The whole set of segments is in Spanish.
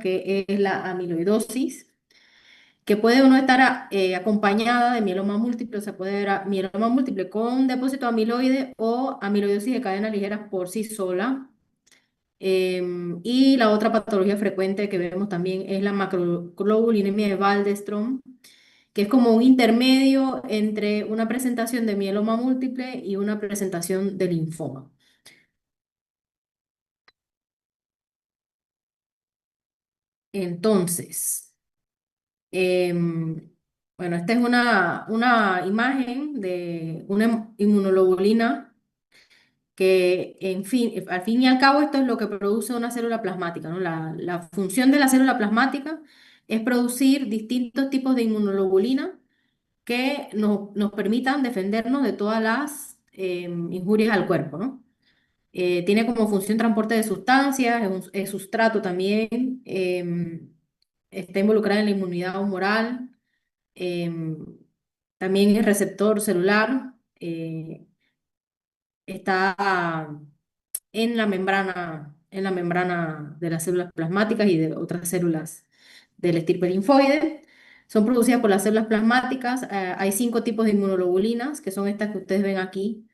que es la amiloidosis, que puede o no estar acompañada de mieloma múltiple, o sea, puede haber mieloma múltiple con depósito de amiloide o amiloidosis de cadena ligera por sí sola. Y la otra patología frecuente que vemos también es la macroglobulinemia de Waldenström, que es como un intermedio entre una presentación de mieloma múltiple y una presentación de linfoma. Entonces, em, bueno, esta es una imagen de una inmunoglobulina que, en fin, al fin y al cabo, esto es lo que produce una célula plasmática, ¿no? La función de la célula plasmática es producir distintos tipos de inmunoglobulina que nos permitan defendernos de todas las injurias al cuerpo, ¿no? Tiene como función transporte de sustancias, es sustrato también, está involucrada en la inmunidad humoral, em, también es receptor celular, está en la membrana de las células plasmáticas y de otras células del estirpe linfoide. Son producidas por las células plasmáticas. Hay 5 tipos de inmunoglobulinas, que son estas que ustedes ven aquí.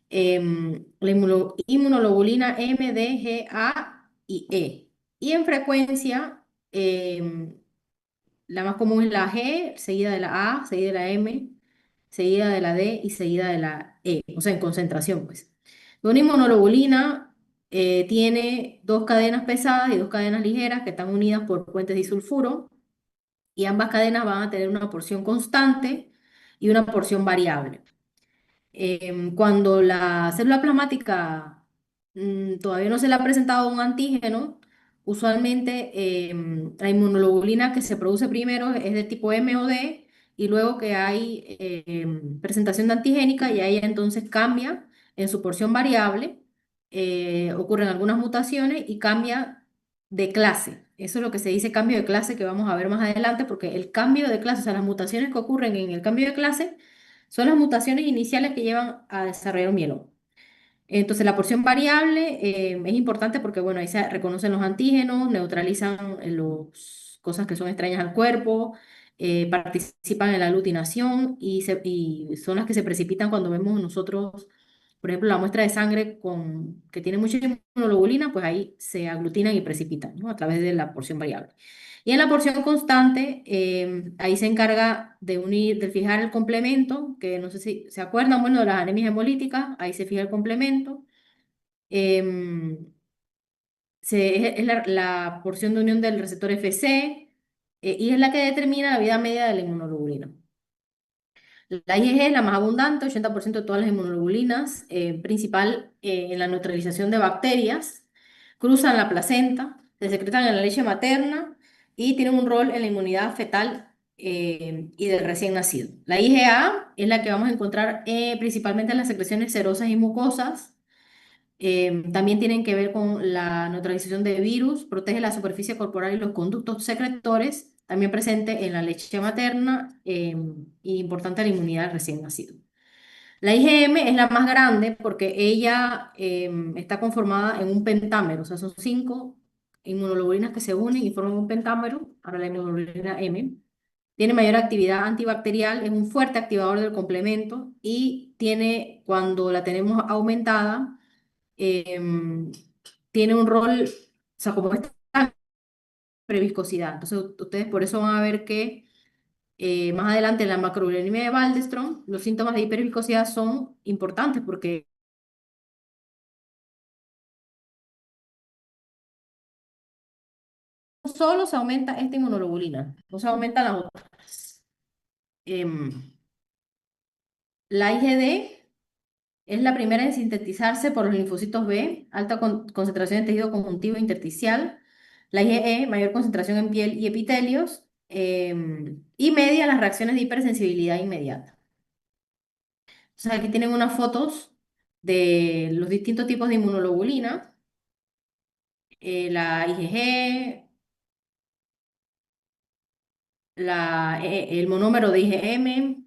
La inmunoglobulina M, D, G, A y E. Y en frecuencia, la más común es la G, seguida de la A, seguida de la M, seguida de la D y seguida de la E, o sea, en concentración, pues. Una inmunoglobulina tiene 2 cadenas pesadas y 2 cadenas ligeras que están unidas por puentes disulfuro y ambas cadenas van a tener una porción constante y una porción variable. Cuando la célula plasmática todavía no se le ha presentado un antígeno, usualmente la inmunoglobulina que se produce primero es de tipo M o D y luego que hay presentación de antigénica y ahí entonces cambia en su porción variable, ocurren algunas mutaciones y cambia de clase. Eso es lo que se dice cambio de clase que vamos a ver más adelante porque el cambio de clase, o sea, las mutaciones que ocurren en el cambio de clase, son las mutaciones iniciales que llevan a desarrollar un mieloma. Entonces, la porción variable es importante porque, bueno, ahí se reconocen los antígenos, neutralizan las cosas que son extrañas al cuerpo, participan en la aglutinación y son las que se precipitan cuando vemos nosotros, por ejemplo, la muestra de sangre que tiene mucha inmunoglobulina, pues ahí se aglutinan y precipitan, ¿no? A través de la porción variable. Y en la porción constante, ahí se encarga de unir, de fijar el complemento, que no sé si se acuerdan, bueno, de las anemias hemolíticas, ahí se fija el complemento. em, es la porción de unión del receptor FC y es la que determina la vida media de la inmunoglobulina. La IgG es la más abundante, 80% de todas las inmunoglobulinas, principal en la neutralización de bacterias, cruzan la placenta, se secretan en la leche materna y tienen un rol en la inmunidad fetal y del recién nacido. La IgA es la que vamos a encontrar principalmente en las secreciones serosas y mucosas. También tienen que ver con la neutralización de virus, protege la superficie corporal y los conductos secretores, también presente en la leche materna y importante la inmunidad del recién nacido. La IgM es la más grande porque ella está conformada en un pentámero, o sea, son 5 inmunoglobulinas que se unen y forman un pentámero, ahora la inmunoglobulina M. Tiene mayor actividad antibacterial, es un fuerte activador del complemento y cuando la tenemos aumentada, em, tiene un rol, o sea, como esta previscosidad. Entonces, ustedes por eso van a ver que más adelante en la macroglobulinemia de Waldenström, los síntomas de hiperviscosidad son importantes porque no solo se aumenta esta inmunoglobulina, no se aumentan las otras. Em, la IgD es la primera en sintetizarse por los linfocitos B, alta concentración en tejido conjuntivo intersticial. La IgE, mayor concentración en piel y epitelios. Y media las reacciones de hipersensibilidad inmediata. Entonces aquí tienen unas fotos de los distintos tipos de inmunoglobulina. La IgG, el monómero de IgM,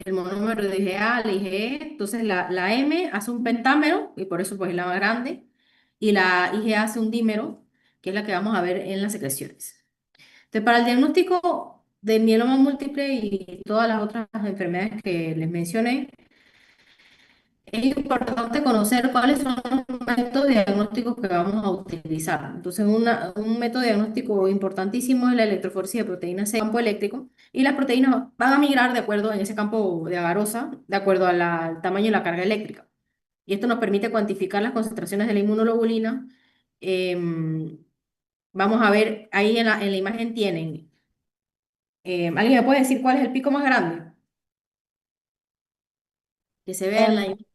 el monómero de IgA, la IgE. Entonces la M hace un pentámero y por eso pues es la más grande. Y la IgA hace un dímero. que es la que vamos a ver en las secreciones. Entonces, para el diagnóstico del mieloma múltiple y todas las otras enfermedades que les mencioné, es importante conocer cuáles son los métodos diagnósticos que vamos a utilizar. Entonces, un método diagnóstico importantísimo es la electroforesis de proteínas en campo eléctrico, y las proteínas van a migrar de acuerdo en ese campo de agarosa, de acuerdo al tamaño y la carga eléctrica. Y esto nos permite cuantificar las concentraciones de la inmunoglobulina. Em, Vamos a ver, ahí en la imagen tienen, ¿alguien me puede decir cuál es el pico más grande que se ve en la El, imagen?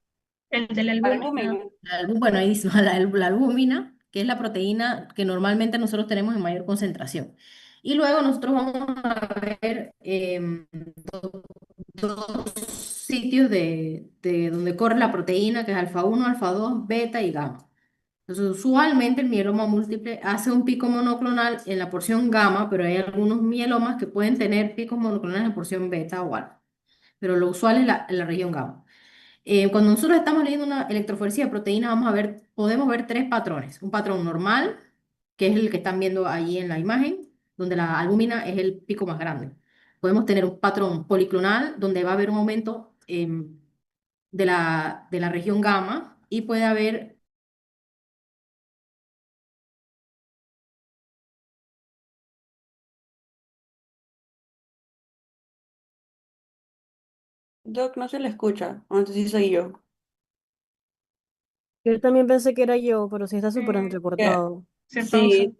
el de la albúmina. Albúmina. Bueno, ahí dice la albúmina, que es la proteína que normalmente nosotros tenemos en mayor concentración. Y luego nosotros vamos a ver dos sitios de donde corre la proteína, que es alfa 1, alfa 2, beta y gamma. Entonces, usualmente el mieloma múltiple hace un pico monoclonal en la porción gamma, pero hay algunos mielomas que pueden tener picos monoclonales en la porción beta o alfa, pero lo usual es la región gamma. Cuando nosotros estamos leyendo una electroforesia de proteína, podemos ver tres patrones. Un patrón normal, que es el que están viendo allí en la imagen, donde la albúmina es el pico más grande. Podemos tener un patrón policlonal, donde va a haber un aumento de la región gamma, y puede haber. Doc, no se le escucha. O entonces sí soy yo. Yo también pensé que era yo, pero sí está súper Que- entrecortado. Se pausa. Sí,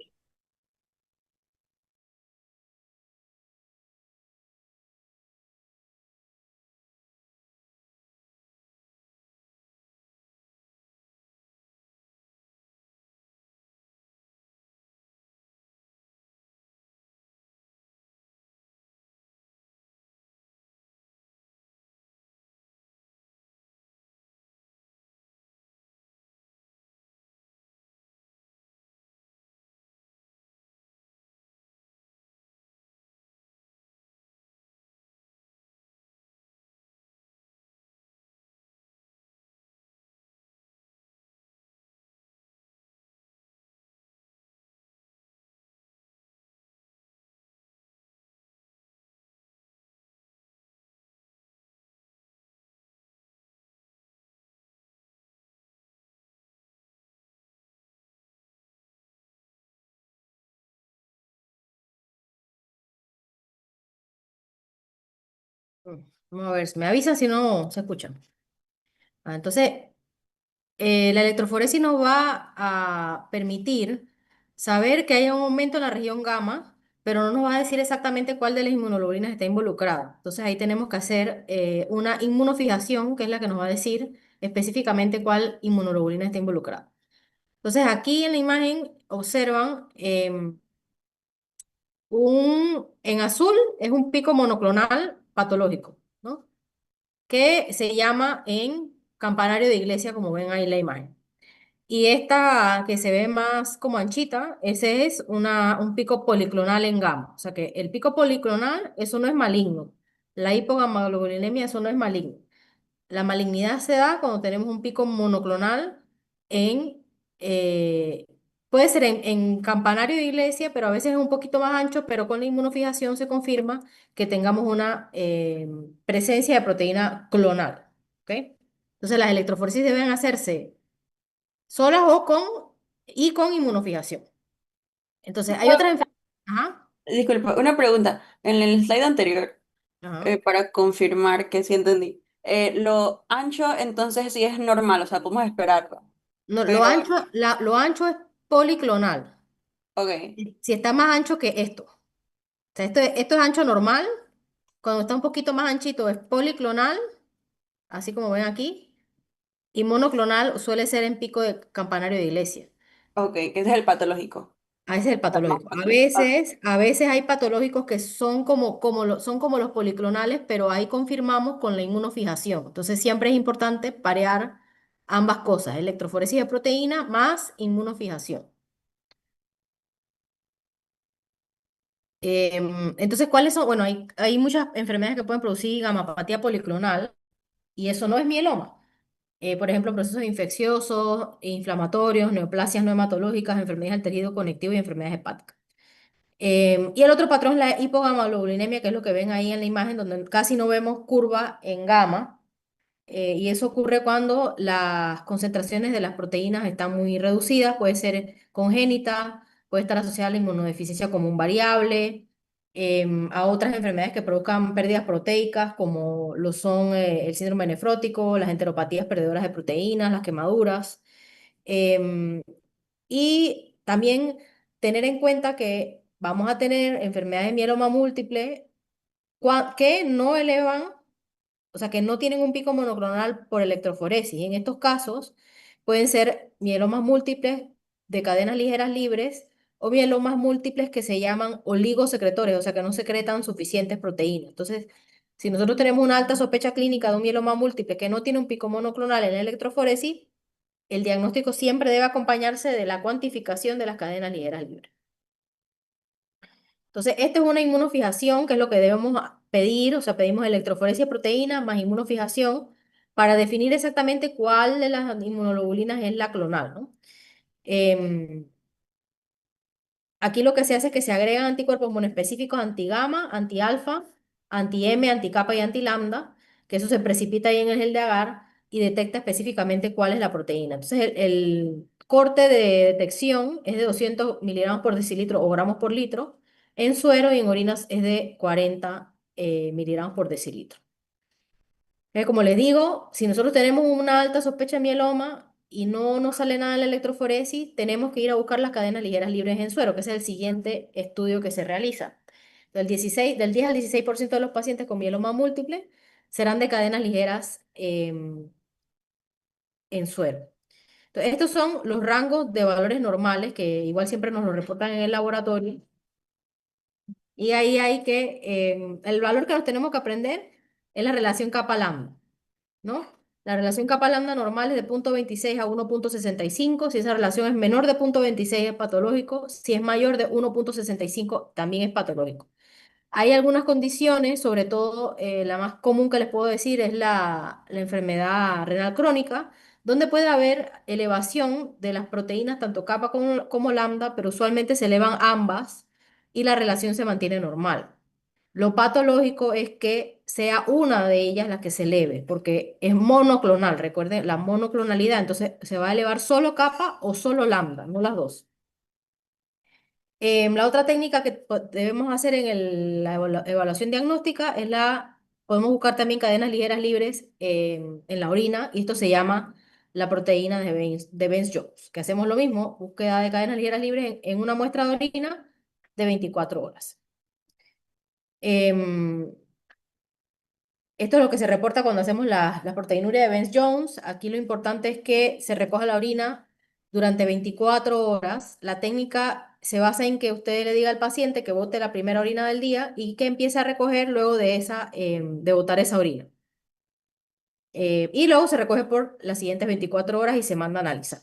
Vamos a ver, me avisa si no se escucha. Entonces, la electroforesis nos va a permitir saber que hay un aumento en la región gamma, pero no nos va a decir exactamente cuál de las inmunoglobulinas está involucrada. Entonces ahí tenemos que hacer una inmunofijación, que es la que nos va a decir específicamente cuál inmunoglobulina está involucrada. Entonces aquí en la imagen observan en azul es un pico monoclonal patológico, ¿no? Que se llama en campanario de iglesia, como ven ahí en la imagen. Y esta que se ve más como anchita, ese es un pico policlonal en gamma. O sea que el pico policlonal, eso no es maligno. La hipogammaglobulinemia, eso no es maligno. La malignidad se da cuando tenemos un pico monoclonal en, eh, puede ser en campanario de iglesia, pero a veces es un poquito más ancho, pero con la inmunofijación se confirma que tengamos una presencia de proteína clonal. ¿Ok? Entonces las electroforesis deben hacerse solas y con inmunofijación. Entonces, hay otras enfermedades. Ajá, disculpa, una pregunta. En el slide anterior, ajá. para confirmar que sí entendí. Lo ancho entonces sí es normal, o sea, podemos esperarlo. No, lo Pero, ancho, lo ancho es policlonal. ok, Si está más ancho que esto. O sea, esto es ancho normal. Cuando está un poquito más anchito es policlonal, así como ven aquí. Y monoclonal suele ser en pico de campanario de iglesia. ok, que ese es el patológico. A ese es el Más patológico. A fácil. Ok, veces, a veces hay patológicos que son como los policlonales, pero ahí confirmamos con la inmunofijación. Entonces siempre es importante parear ambas cosas, electroforesis de proteína más inmunofijación. Entonces, ¿cuáles son? Bueno, hay muchas enfermedades que pueden producir gamapatía policlonal, y eso no es mieloma. por ejemplo, procesos infecciosos, inflamatorios, neoplasias no hematológicas, enfermedades del tejido conectivo y enfermedades hepáticas. Y el otro patrón es la hipogamaglobulinemia, que es lo que ven ahí en la imagen, donde casi no vemos curva en gamma, y eso ocurre cuando las concentraciones de las proteínas están muy reducidas, puede ser congénita, puede estar asociada a la inmunodeficiencia como un variable, a otras enfermedades que produzcan pérdidas proteicas, como lo son el síndrome nefrótico, las enteropatías perdedoras de proteínas, las quemaduras. em, y también tener en cuenta que vamos a tener enfermedades de mieloma múltiple que no elevan, o sea, que no tienen un pico monoclonal por electroforesis. En estos casos pueden ser mielomas múltiples de cadenas ligeras libres o mielomas múltiples que se llaman oligosecretores, o sea, que no secretan suficientes proteínas. Entonces, si nosotros tenemos una alta sospecha clínica de un mieloma múltiple que no tiene un pico monoclonal en la electroforesis, el diagnóstico siempre debe acompañarse de la cuantificación de las cadenas ligeras libres. Entonces, esta es una inmunofijación, que es lo que debemos pedir, o sea, pedimos electroforesis de proteína más inmunofijación para definir exactamente cuál de las inmunoglobulinas es la clonal, ¿no? Em, Aquí lo que se hace es que se agregan anticuerpos monoespecíficos anti-gamma, anti-alfa, anti-M, anti-kappa y anti-lambda, que eso se precipita ahí en el gel de agar y detecta específicamente cuál es la proteína. Entonces, el corte de detección es de 200 miligramos por decilitro o gramos por litro. En suero y en orinas es de 40 miligramos por decilitro. Como les digo, si nosotros tenemos una alta sospecha de mieloma y no nos sale nada en la electroforesis, tenemos que ir a buscar las cadenas ligeras libres en suero, que es el siguiente estudio que se realiza. Del 10 al 16% de los pacientes con mieloma múltiple serán de cadenas ligeras en suero. Entonces, estos son los rangos de valores normales, que igual siempre nos lo reportan en el laboratorio. Y ahí hay que, el valor que nos tenemos que aprender es la relación kappa-lambda, ¿no? La relación kappa-lambda normal es de 0,26 a 1,65. Si esa relación es menor de 0,26 es patológico. Si es mayor de 1,65 también es patológico. Hay algunas condiciones, sobre todo la más común que les puedo decir es la enfermedad renal crónica, donde puede haber elevación de las proteínas, tanto kappa como lambda, pero usualmente se elevan ambas y la relación se mantiene normal. Lo patológico es que sea una de ellas la que se eleve, porque es monoclonal, recuerden la monoclonalidad, entonces se va a elevar solo kappa o solo lambda, no las dos. La otra técnica que debemos hacer en la evaluación diagnóstica es podemos buscar también cadenas ligeras libres en la orina, y esto se llama la proteína de Benz-Jones, que hacemos lo mismo, búsqueda de cadenas ligeras libres en una muestra de orina de 24 horas. Em, Esto es lo que se reporta cuando hacemos la proteinuria de Benz-Jones. Aquí lo importante es que se recoja la orina durante 24 horas. La técnica se basa en que usted le diga al paciente que bote la primera orina del día y que empiece a recoger luego de de botar esa orina. Y luego se recoge por las siguientes 24 horas y se manda a analizar.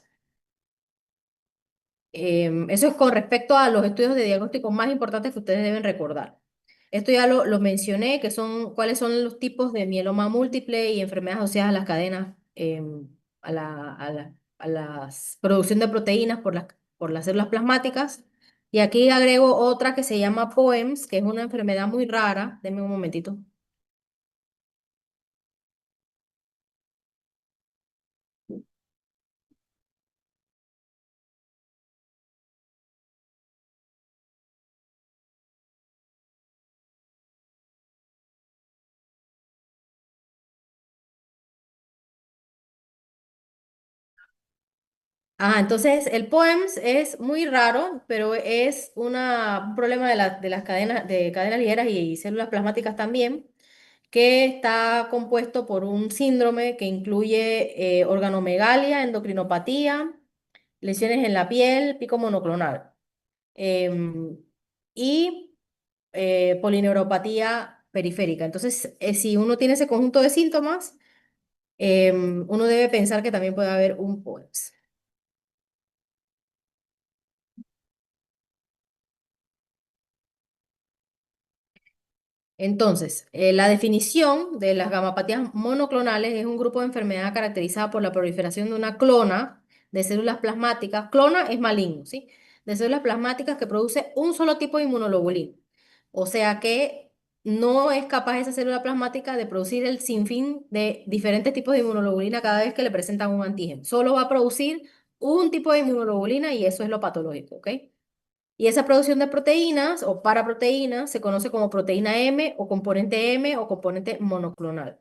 Eso es con respecto a los estudios de diagnóstico más importantes que ustedes deben recordar. Esto ya lo mencioné, que son cuáles son los tipos de mieloma múltiple y enfermedades asociadas a las cadenas, a la producción de proteínas por las células plasmáticas. Y aquí agrego otra que se llama POEMS, que es una enfermedad muy rara. Denme un momentito. Entonces el POEMS es muy raro, pero es un problema de las cadenas ligeras y células plasmáticas también, que está compuesto por un síndrome que incluye organomegalia, endocrinopatía, lesiones en la piel, pico monoclonal, em, y polineuropatía periférica. Entonces, si uno tiene ese conjunto de síntomas, uno debe pensar que también puede haber un POEMS. Entonces, la definición de las gamapatías monoclonales es un grupo de enfermedad caracterizada por la proliferación de una clona de células plasmáticas. Clona es maligno, ¿sí? De células plasmáticas que produce un solo tipo de inmunoglobulina. O sea que no es capaz esa célula plasmática de producir el sinfín de diferentes tipos de inmunoglobulina cada vez que le presentan un antígeno. Solo va a producir un tipo de inmunoglobulina y eso es lo patológico, ¿ok? Y esa producción de proteínas o paraproteínas se conoce como proteína M o componente monoclonal.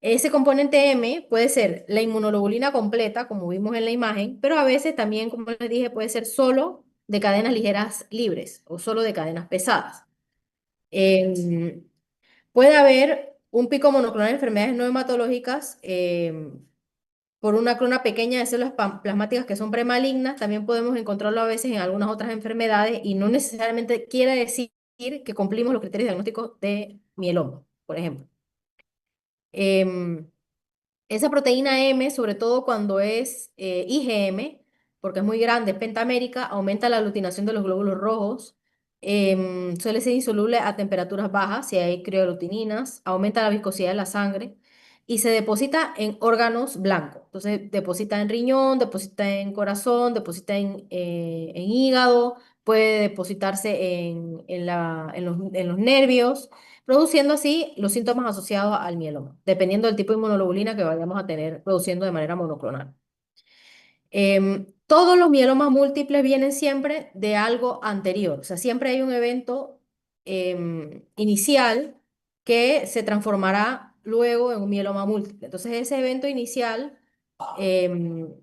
Ese componente M puede ser la inmunoglobulina completa, como vimos en la imagen, pero a veces también, como les dije, puede ser solo de cadenas ligeras libres o solo de cadenas pesadas. Em, Puede haber un pico monoclonal de enfermedades no hematológicas por una clona pequeña de células plasmáticas que son premalignas. También podemos encontrarlo a veces en algunas otras enfermedades y no necesariamente quiere decir que cumplimos los criterios diagnósticos de mieloma, por ejemplo. Em, Esa proteína M, sobre todo cuando es IgM, porque es muy grande, es pentamérica, aumenta la aglutinación de los glóbulos rojos, suele ser insoluble a temperaturas bajas, si hay criolutininas, aumenta la viscosidad de la sangre y se deposita en órganos blancos. Entonces, deposita en riñón, deposita en corazón, deposita en hígado, puede depositarse en los nervios produciendo así los síntomas asociados al mieloma, dependiendo del tipo de inmunoglobulina que vayamos a tener produciendo de manera monoclonal. Todos los mielomas múltiples vienen siempre de algo anterior, o sea, siempre hay un evento inicial que se transformará luego en un mieloma múltiple. Entonces, ese evento inicial em,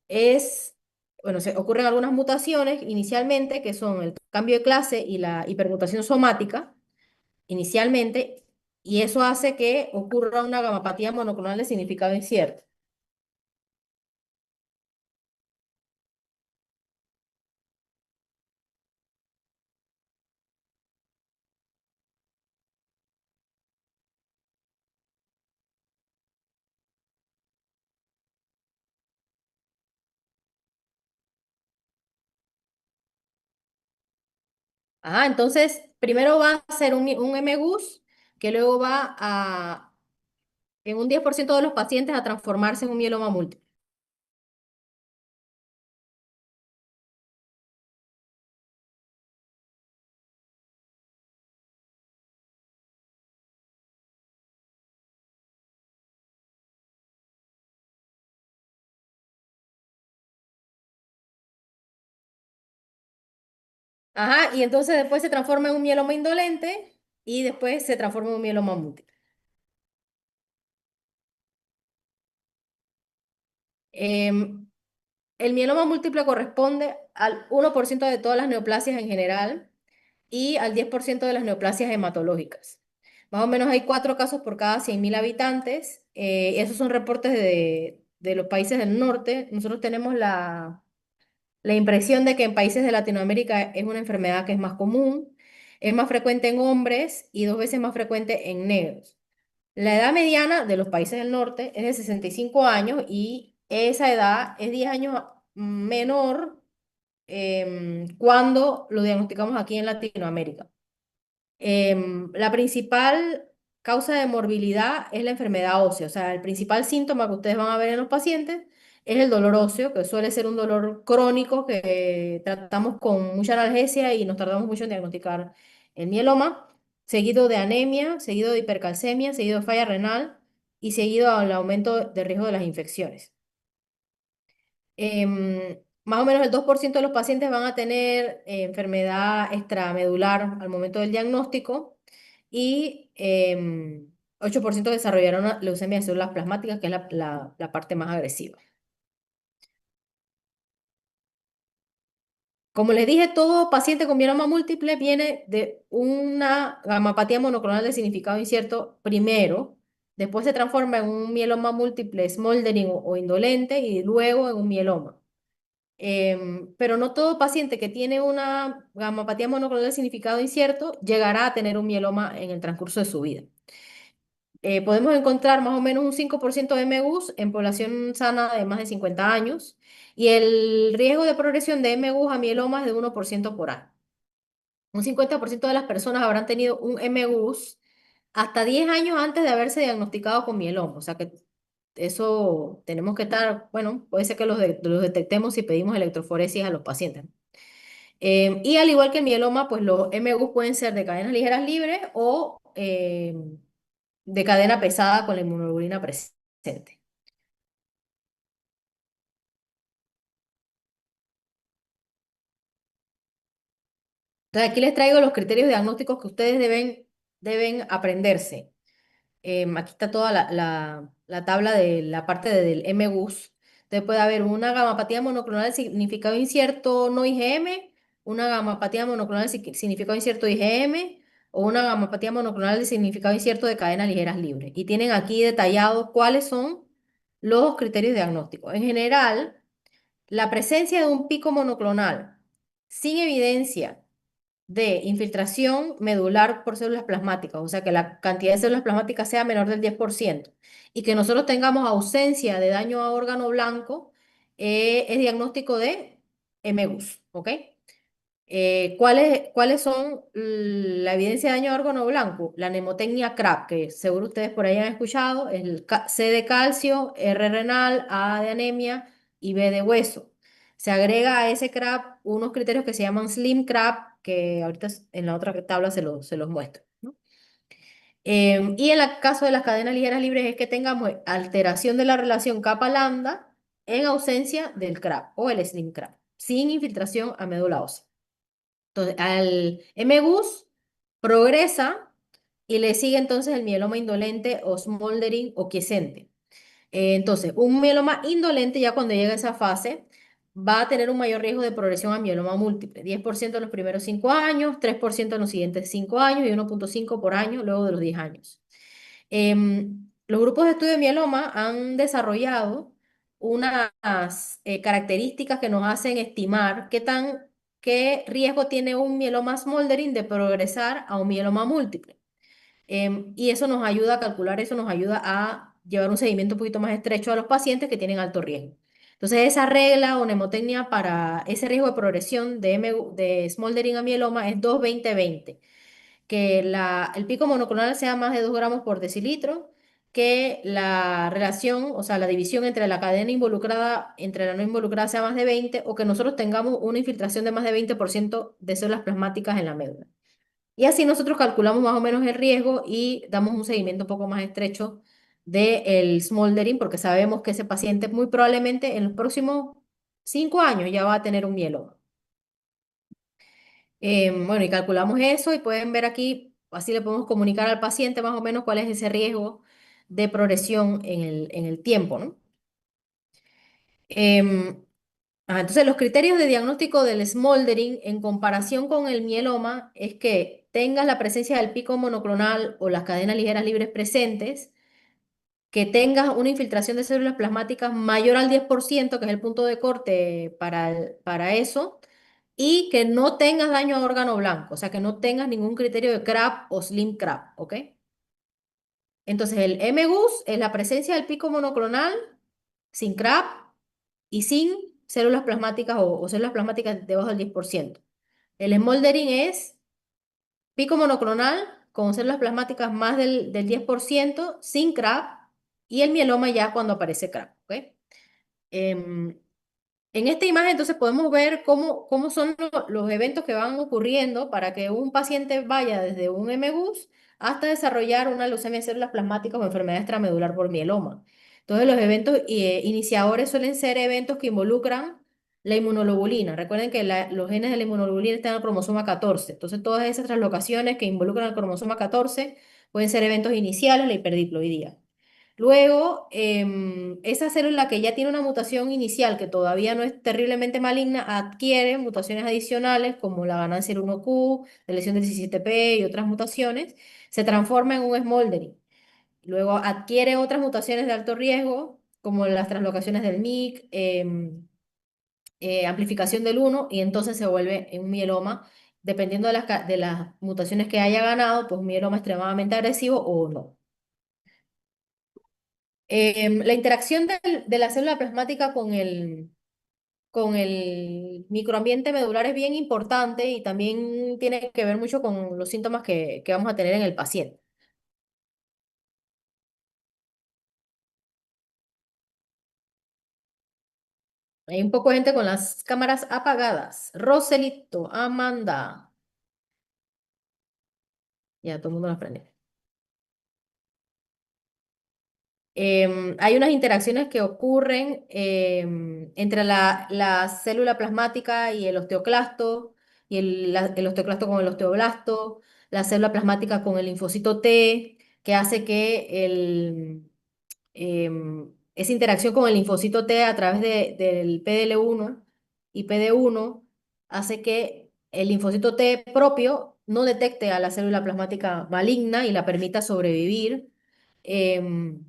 es, bueno, ocurren algunas mutaciones inicialmente, que son el cambio de clase y la hipermutación somática inicialmente, y eso hace que ocurra una gamapatía monoclonal de significado incierto. Ajá, entonces, primero va a ser un MGUS, que luego va a, en un 10% de los pacientes, a transformarse en un mieloma múltiple. Ajá, y entonces después se transforma en un mieloma indolente y después se transforma en un mieloma múltiple. Em, el mieloma múltiple corresponde al 1% de todas las neoplasias en general y al 10% de las neoplasias hematológicas. Más o menos hay 4 casos por cada 100.000 habitantes. Esos son reportes de los países del norte. Nosotros tenemos la impresión de que en países de Latinoamérica es una enfermedad que es más común, es más frecuente en hombres y 2 veces más frecuente en negros. La edad mediana de los países del norte es de 65 años y esa edad es 10 años menor cuando lo diagnosticamos aquí en Latinoamérica. La principal causa de morbilidad es la enfermedad ósea, o sea, el principal síntoma que ustedes van a ver en los pacientes es el dolor óseo, que suele ser un dolor crónico que tratamos con mucha analgesia y nos tardamos mucho en diagnosticar el mieloma, seguido de anemia, seguido de hipercalcemia, seguido de falla renal y seguido al aumento de riesgo de las infecciones. Más o menos el 2% de los pacientes van a tener enfermedad extramedular al momento del diagnóstico y 8% desarrollarán una leucemia de células plasmáticas, que es la parte más agresiva. Como les dije, todo paciente con mieloma múltiple viene de una gamapatía monoclonal de significado incierto primero, después se transforma en un mieloma múltiple smoldering o indolente y luego en un mieloma. Pero no todo paciente que tiene una gamapatía monoclonal de significado incierto llegará a tener un mieloma en el transcurso de su vida. Podemos encontrar más o menos un 5% de MGUS en población sana de más de 50 años y el riesgo de progresión de MGUS a mieloma es de 1% por año. Un 50% de las personas habrán tenido un MGUS hasta 10 años antes de haberse diagnosticado con mieloma. O sea que eso tenemos que estar, bueno, puede ser que los detectemos si pedimos electroforesis a los pacientes. Y al igual que el mieloma, pues los MU pueden ser de cadenas ligeras libres o de cadena pesada con la inmunoglobulina presente. Entonces aquí les traigo los criterios diagnósticos que ustedes deben aprenderse. Aquí está toda la tabla de la parte del MGUS. Entonces puede haber una gamapatía monoclonal de significado incierto no IgM, una gamapatía monoclonal de significado incierto IgM o una gamapatía monoclonal de significado incierto de cadenas ligeras libres. Y tienen aquí detallados cuáles son los criterios diagnósticos. En general, la presencia de un pico monoclonal sin evidencia de infiltración medular por células plasmáticas, o sea, que la cantidad de células plasmáticas sea menor del 10% y que nosotros tengamos ausencia de daño a órgano blanco, es diagnóstico de MGUS, ¿ok? ¿Cuáles son la evidencia de daño a órgano blanco? La nemotecnia CRAB, que seguro ustedes por ahí han escuchado, el C de calcio, R renal, A de anemia y B de hueso. Se agrega a ese CRAB unos criterios que se llaman Slim CRAB, que ahorita en la otra tabla se los muestro, ¿no? Y en el caso de las cadenas ligeras libres es que tengamos alteración de la relación capa-lambda en ausencia del CRAB o el Slim CRAB, sin infiltración a médula ósea. Entonces, al MGUS progresa y le sigue entonces el mieloma indolente o smoldering o quiescente. Entonces, un mieloma indolente ya cuando llega a esa fase va a tener un mayor riesgo de progresión a mieloma múltiple, 10% en los primeros 5 años, 3% en los siguientes 5 años y 1,5 por año luego de los 10 años. Los grupos de estudio de mieloma han desarrollado unas características que nos hacen estimar qué riesgo tiene un mieloma smoldering de progresar a un mieloma múltiple. Y eso nos ayuda a calcular, eso nos ayuda a llevar un seguimiento un poquito más estrecho a los pacientes que tienen alto riesgo. Entonces, esa regla o mnemotecnia para ese riesgo de progresión de smoldering a mieloma es 2-20-20, que el pico monoclonal sea más de 2 gramos por decilitro, que la relación, o sea, la división entre la cadena involucrada, entre la no involucrada sea más de 20, o que nosotros tengamos una infiltración de más de 20% de células plasmáticas en la médula. Y así nosotros calculamos más o menos el riesgo y damos un seguimiento un poco más estrecho del smoldering, porque sabemos que ese paciente muy probablemente en los próximos 5 años ya va a tener un mieloma. Bueno, y calculamos eso y pueden ver aquí, así le podemos comunicar al paciente más o menos cuál es ese riesgo de progresión en el tiempo, ¿no? Em, entonces, los criterios de diagnóstico del smoldering en comparación con el mieloma es que tengas la presencia del pico monoclonal o las cadenas ligeras libres presentes, que tengas una infiltración de células plasmáticas mayor al 10%, que es el punto de corte para eso, y que no tengas daño a órgano blanco, o sea, que no tengas ningún criterio de CRAB o Slim CRAB, ¿ok? Entonces, el MGUS es la presencia del pico monoclonal sin CRAB y sin células plasmáticas o células plasmáticas debajo del 10%. El smoldering es pico monoclonal con células plasmáticas más del 10% sin CRAB y el mieloma ya cuando aparece CRAB, ¿ok? Em, En esta imagen entonces podemos ver cómo son los eventos que van ocurriendo para que un paciente vaya desde un MGUS hasta desarrollar una leucemia de células plasmáticas o enfermedad extramedular por mieloma. Entonces los eventos iniciadores suelen ser eventos que involucran la inmunoglobulina. Recuerden que los genes de la inmunoglobulina están en el cromosoma 14. Entonces todas esas translocaciones que involucran el cromosoma 14 pueden ser eventos iniciales, la hiperdiploidía. Luego, esa célula que ya tiene una mutación inicial que todavía no es terriblemente maligna, adquiere mutaciones adicionales como la ganancia del 1Q, la lesión del 17P y otras mutaciones, se transforma en un smoldering. Luego adquiere otras mutaciones de alto riesgo como las translocaciones del MYC, amplificación del 1 y entonces se vuelve un mieloma. Dependiendo de las mutaciones que haya ganado, pues un mieloma extremadamente agresivo o no. La interacción de la célula plasmática con el microambiente medular es bien importante y también tiene que ver mucho con los síntomas que vamos a tener en el paciente. Hay un poco de gente con las cámaras apagadas. Roselito, Amanda. Ya, todo el mundo las prende. Hay unas interacciones que ocurren entre la célula plasmática y el osteoclasto, y el osteoclasto con el osteoblasto, la célula plasmática con el linfocito T, que hace que esa interacción con el linfocito T a través del PDL1 y PD1 hace que el linfocito T propio no detecte a la célula plasmática maligna y la permita sobrevivir. Em,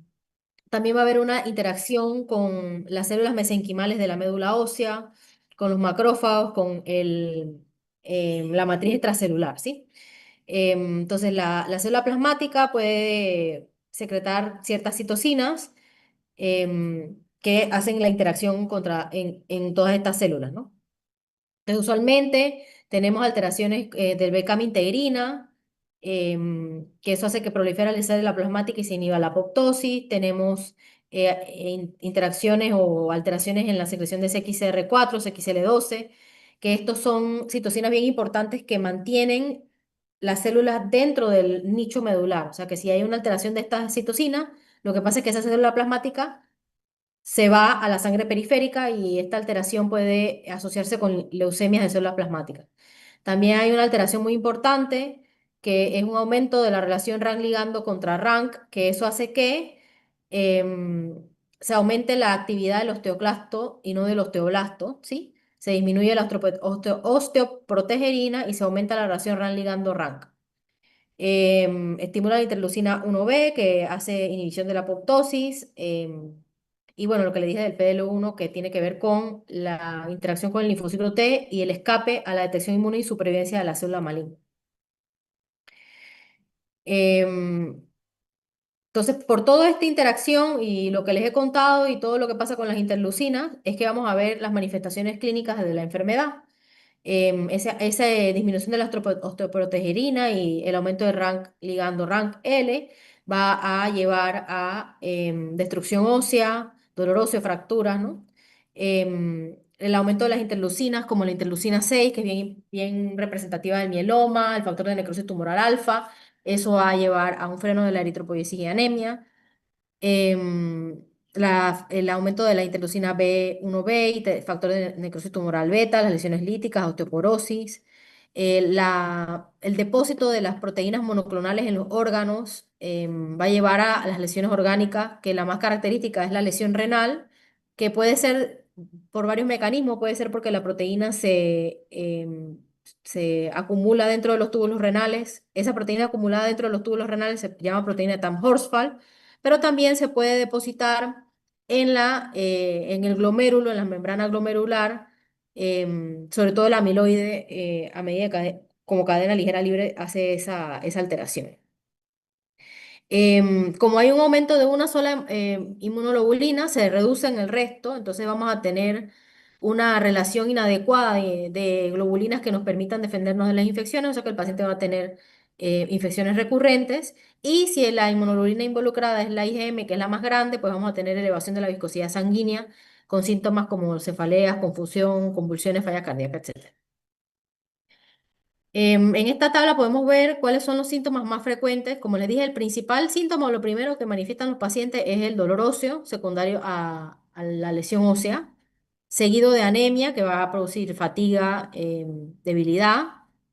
También va a haber una interacción con las células mesenquimales de la médula ósea, con los macrófagos, con la matriz extracelular, ¿sí? Entonces, la célula plasmática puede secretar ciertas citocinas que hacen la interacción en todas estas células, ¿no? Entonces, usualmente tenemos alteraciones del beta integrina, que eso hace que prolifere la célula plasmática y se inhiba la apoptosis. Tenemos interacciones o alteraciones en la secreción de CXCR4, CXL12, que estos son citocinas bien importantes que mantienen las células dentro del nicho medular. O sea que si hay una alteración de estas citocinas, lo que pasa es que esa célula plasmática se va a la sangre periférica y esta alteración puede asociarse con leucemias de células plasmáticas. También hay una alteración muy importante que es un aumento de la relación RANK-ligando contra RANK, que eso hace que se aumente la actividad del osteoclasto y no del osteoblasto, ¿sí? Se disminuye la osteoprotegerina y se aumenta la relación RANK-ligando-RANK. Estimula la interleucina 1B, que hace inhibición de la apoptosis. Y bueno, lo que le dije del PDL1, que tiene que ver con la interacción con el linfocito T y el escape a la detección inmune y supervivencia de la célula maligna. Em, entonces, por toda esta interacción y lo que les he contado y todo lo que pasa con las interleucinas, es que vamos a ver las manifestaciones clínicas de la enfermedad. Esa disminución de la osteoprotegerina y el aumento de rank ligando rank L va a llevar a destrucción ósea, dolor óseo, fracturas, ¿no? El aumento de las interleucinas, como la interleucina 6, que es bien representativa del mieloma, el factor de necrosis tumoral alfa, eso va a llevar a un freno de la eritropoyesis y anemia. em, el aumento de la interleucina B1B y factor de necrosis tumoral beta, las lesiones líticas, osteoporosis, el depósito de las proteínas monoclonales en los órganos va a llevar a las lesiones orgánicas, que la más característica es la lesión renal, que puede ser por varios mecanismos, puede ser porque la proteína se acumula dentro de los túbulos renales. Esa proteína acumulada dentro de los túbulos renales se llama proteína Tamm-Horsfall, pero también se puede depositar en el glomérulo, en la membrana glomerular, sobre todo el amiloide, a medida que como cadena ligera libre hace esa alteración. Como hay un aumento de una sola inmunoglobulina, se reduce en el resto, entonces vamos a tener una relación inadecuada de globulinas que nos permitan defendernos de las infecciones, o sea que el paciente va a tener infecciones recurrentes. Y si la inmunoglobulina involucrada es la IgM, que es la más grande, pues vamos a tener elevación de la viscosidad sanguínea con síntomas como cefaleas, confusión, convulsiones, falla cardíaca, etc. En esta tabla podemos ver cuáles son los síntomas más frecuentes. Como les dije, el principal síntoma o lo primero que manifiestan los pacientes es el dolor óseo secundario a la lesión ósea, seguido de anemia que va a producir fatiga, debilidad,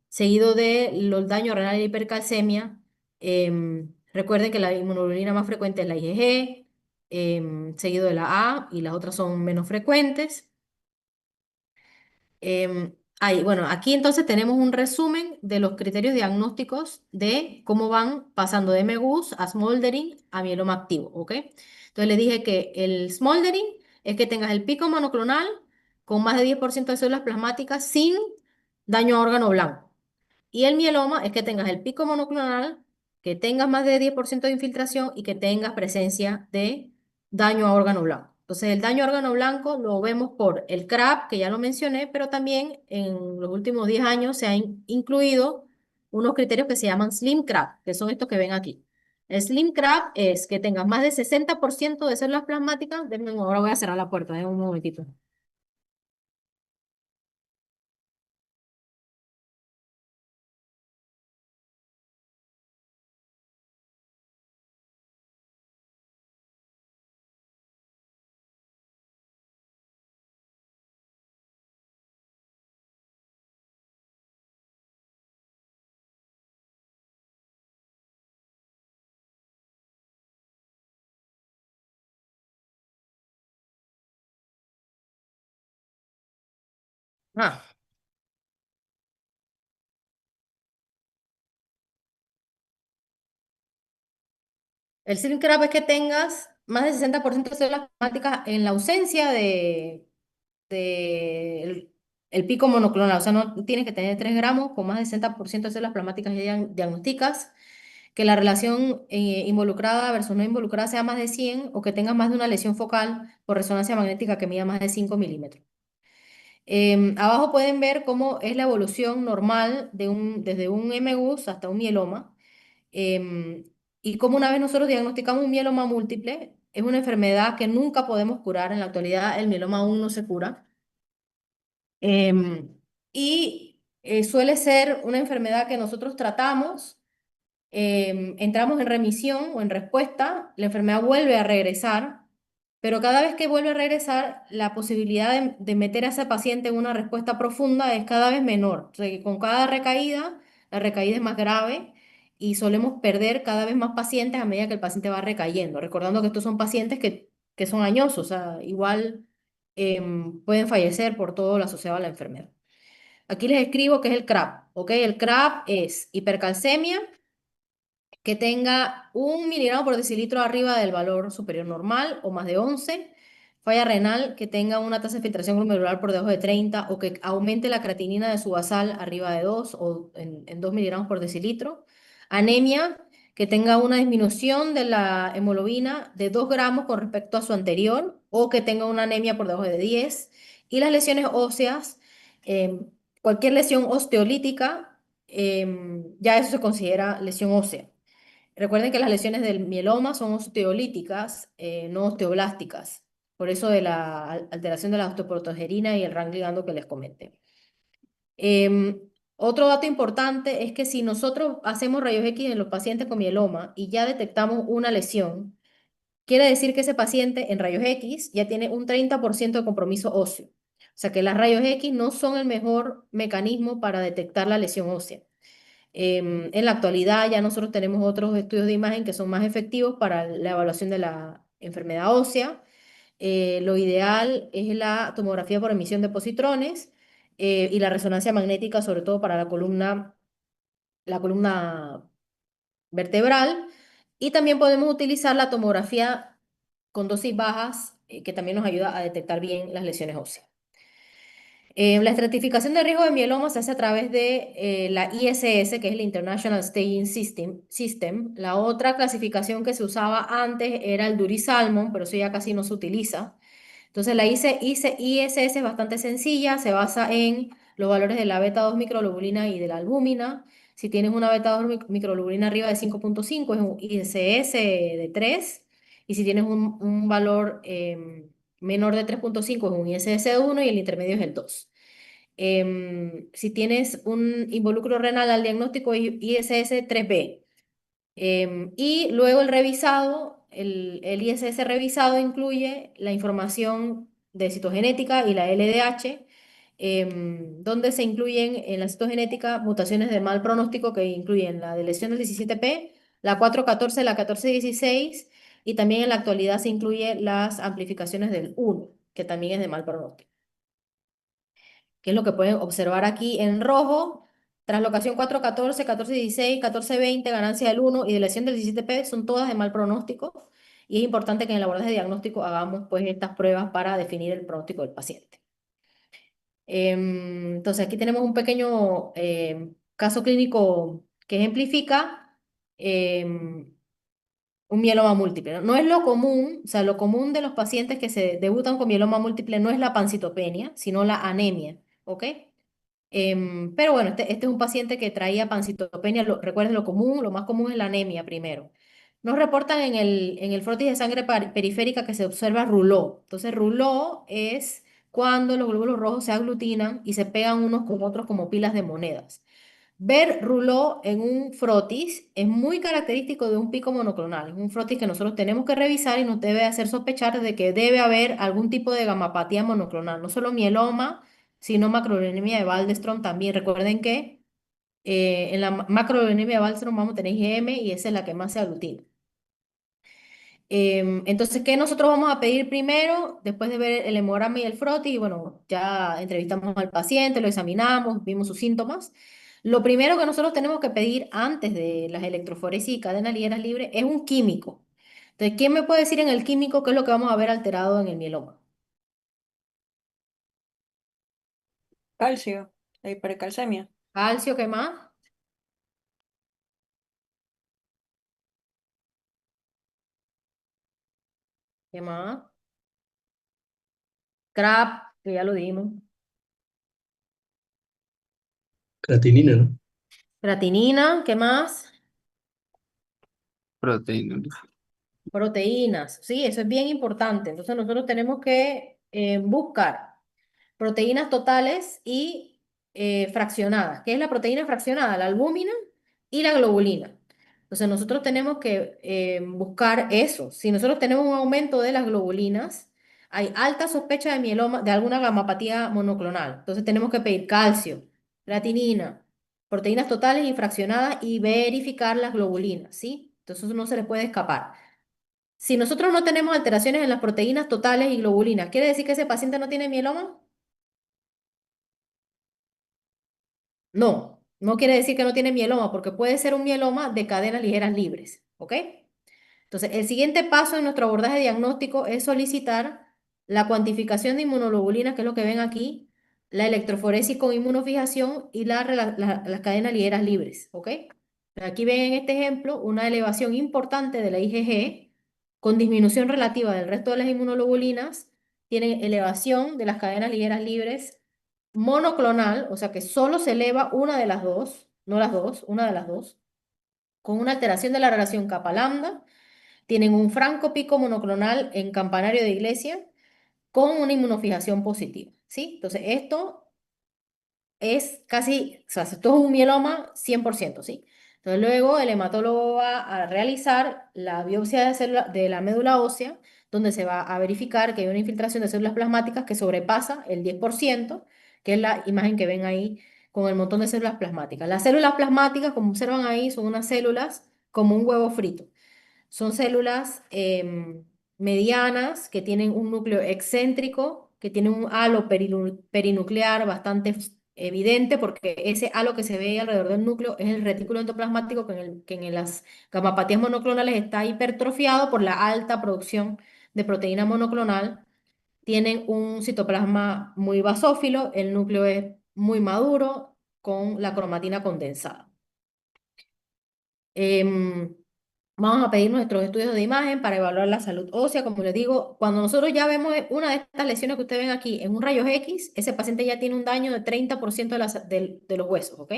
seguido de los daño renal y hipercalcemia. Recuerden que la inmunoglobulina más frecuente es la IgG, seguido de la A y las otras son menos frecuentes. Bueno, aquí entonces tenemos un resumen de los criterios diagnósticos de cómo van pasando de MEGUS a smoldering a mieloma activo, ¿ok? Entonces les dije que el smoldering es que tengas el pico monoclonal con más de 10% de células plasmáticas sin daño a órgano blanco. Y el mieloma es que tengas el pico monoclonal, que tengas más de 10% de infiltración y que tengas presencia de daño a órgano blanco. Entonces, el daño a órgano blanco lo vemos por el CRAB, que ya lo mencioné, pero también en los últimos 10 años se han incluido unos criterios que se llaman Slim CRAB, que son estos que ven aquí. El Slim CRAB es que tengas más de 60% de células plasmáticas. Ahora voy a cerrar la puerta, un momentito. Ah, el shrink wrap es que tengas más del 60% de células plasmáticas en la ausencia de el pico monoclonal. O sea, no tienes que tener 3 gramos con más del 60% de células plasmáticas ya diagnósticas, que la relación involucrada versus no involucrada sea más de 100 o que tengas más de una lesión focal por resonancia magnética que mida más de 5 milímetros. Abajo pueden ver cómo es la evolución normal desde un MGUS hasta un mieloma. em, y cómo una vez nosotros diagnosticamos un mieloma múltiple, es una enfermedad que nunca podemos curar. En la actualidad, el mieloma aún no se cura. Suele ser una enfermedad que nosotros tratamos, entramos en remisión o en respuesta, la enfermedad vuelve a regresar, pero cada vez que vuelve a regresar, la posibilidad de meter a ese paciente en una respuesta profunda es cada vez menor. O sea, que con cada recaída, la recaída es más grave y solemos perder cada vez más pacientes a medida que el paciente va recayendo, recordando que estos son pacientes que son añosos, o sea, igual pueden fallecer por todo lo asociado a la enfermedad. Aquí les escribo que es el CRAP, ¿ok? El CRAP es hipercalcemia que tenga 1 miligramo por decilitro arriba del valor superior normal o más de 11, falla renal que tenga una tasa de filtración glomerular por debajo de 30 o que aumente la creatinina de su basal arriba de 2 o en 2 miligramos por decilitro, anemia que tenga una disminución de la hemoglobina de 2 gramos con respecto a su anterior o que tenga una anemia por debajo de 10, y las lesiones óseas, em, cualquier lesión osteolítica, ya eso se considera lesión ósea. Recuerden que las lesiones del mieloma son osteolíticas, no osteoblásticas. Por eso de la alteración de la osteoprotogerina y el RAN ligando que les comenté. Otro dato importante es que si nosotros hacemos rayos X en los pacientes con mieloma y ya detectamos una lesión, quiere decir que ese paciente en rayos X ya tiene un 30% de compromiso óseo. O sea que las rayos X no son el mejor mecanismo para detectar la lesión ósea. En la actualidad ya nosotros tenemos otros estudios de imagen que son más efectivos para la evaluación de la enfermedad ósea. Lo ideal es la tomografía por emisión de positrones y la resonancia magnética, sobre todo para la columna vertebral. Y también podemos utilizar la tomografía con dosis bajas, que también nos ayuda a detectar bien las lesiones óseas. La estratificación de riesgo de mieloma se hace a través de la ISS, que es el International Staging System. La otra clasificación que se usaba antes era el Dury-Salmon, pero eso ya casi no se utiliza. Entonces la ISS es bastante sencilla, se basa en los valores de la beta 2 microglobulina y de la albúmina. Si tienes una beta 2 microglobulina arriba de 5,5 es un ISS de 3, y si tienes un valor menor de 3,5 es un ISS de 1 y el intermedio es el 2. Si tienes un involucro renal al diagnóstico ISS 3B. Y luego el revisado, el ISS revisado incluye la información de citogenética y la LDH, donde se incluyen en la citogenética mutaciones de mal pronóstico que incluyen la de lesión del 17P, la 414, la 1416, y también en la actualidad se incluye las amplificaciones del 1, que también es de mal pronóstico, que es lo que pueden observar aquí en rojo. Traslocación 414, 1416, 1420, ganancia del 1 y deleción del 17P son todas de mal pronóstico. Y es importante que en el laboratorio de diagnóstico hagamos pues estas pruebas para definir el pronóstico del paciente. Entonces aquí tenemos un pequeño caso clínico que ejemplifica em, un mieloma múltiple. ¿No? No es lo común, o sea, lo común de los pacientes que se debutan con mieloma múltiple no es la pancitopenia, sino la anemia, ¿ok? Pero bueno, este es un paciente que traía pancitopenia. Recuerden, lo común, lo más común es la anemia primero. Nos reportan en el frotis de sangre periférica que se observa rouleau. Entonces, rouleau es cuando los glóbulos rojos se aglutinan y se pegan unos con otros como pilas de monedas. Ver rouleau en un frotis es muy característico de un pico monoclonal. Es un frotis que nosotros tenemos que revisar y nos debe hacer sospechar de que debe haber algún tipo de gamapatía monoclonal, no solo mieloma, sino macroglobulinemia de Waldenström también. Recuerden que en la macroglobulinemia de Waldenström vamos a tener IgM y esa es la que más se aglutina. Entonces, ¿qué nosotros vamos a pedir primero? Después de ver el hemograma y el froti, y bueno, ya entrevistamos al paciente, lo examinamos, vimos sus síntomas. Lo primero que nosotros tenemos que pedir antes de las electroforesis y cadenas ligeras libres es un químico. Entonces, ¿quién me puede decir en el químico qué es lo que vamos a ver alterado en el mieloma? Calcio, la hipercalcemia. Calcio, ¿qué más? ¿Qué más? CRAP, que ya lo dimos. Creatinina, ¿no? Creatinina, ¿qué más? Proteína. Proteínas, sí, eso es bien importante. Entonces nosotros tenemos que buscar proteínas totales y fraccionadas. ¿Qué es la proteína fraccionada? La albúmina y la globulina. Entonces nosotros tenemos que buscar eso. Si nosotros tenemos un aumento de las globulinas, hay alta sospecha de mieloma, de alguna gamapatía monoclonal. Entonces tenemos que pedir calcio, creatinina, proteínas totales y fraccionadas y verificar las globulinas, ¿sí? Entonces eso no se les puede escapar. Si nosotros no tenemos alteraciones en las proteínas totales y globulinas, ¿quiere decir que ese paciente no tiene mieloma? No, no quiere decir que no tiene mieloma, porque puede ser un mieloma de cadenas ligeras libres, ¿ok? Entonces, el siguiente paso en nuestro abordaje diagnóstico es solicitar la cuantificación de inmunoglobulinas, que es lo que ven aquí, la electroforesis con inmunofijación y las cadenas ligeras libres, ¿ok? Aquí ven en este ejemplo una elevación importante de la IgG con disminución relativa del resto de las inmunoglobulinas, tienen elevación de las cadenas ligeras libres monoclonal, o sea que solo se eleva una de las dos, no las dos, una de las dos, con una alteración de la relación capa-lambda, tienen un franco pico monoclonal en campanario de iglesia con una inmunofijación positiva, ¿sí? Entonces esto es casi, o sea, esto es un mieloma 100%, ¿sí? Entonces luego el hematólogo va a realizar la biopsia de la médula ósea, donde se va a verificar que hay una infiltración de células plasmáticas que sobrepasa el 10%, que es la imagen que ven ahí con el montón de células plasmáticas. Las células plasmáticas, como observan ahí, son unas células como un huevo frito. Son células medianas que tienen un núcleo excéntrico, que tienen un halo perinuclear bastante evidente, porque ese halo que se ve alrededor del núcleo es el retículo endoplasmático que en las gamapatías monoclonales está hipertrofiado por la alta producción de proteína monoclonal. Tienen un citoplasma muy basófilo, el núcleo es muy maduro con la cromatina condensada. Em, Vamos a pedir nuestros estudios de imagen para evaluar la salud ósea. Como les digo, cuando nosotros ya vemos una de estas lesiones que ustedes ven aquí en un rayos X, ese paciente ya tiene un daño de 30% de los huesos, ¿ok?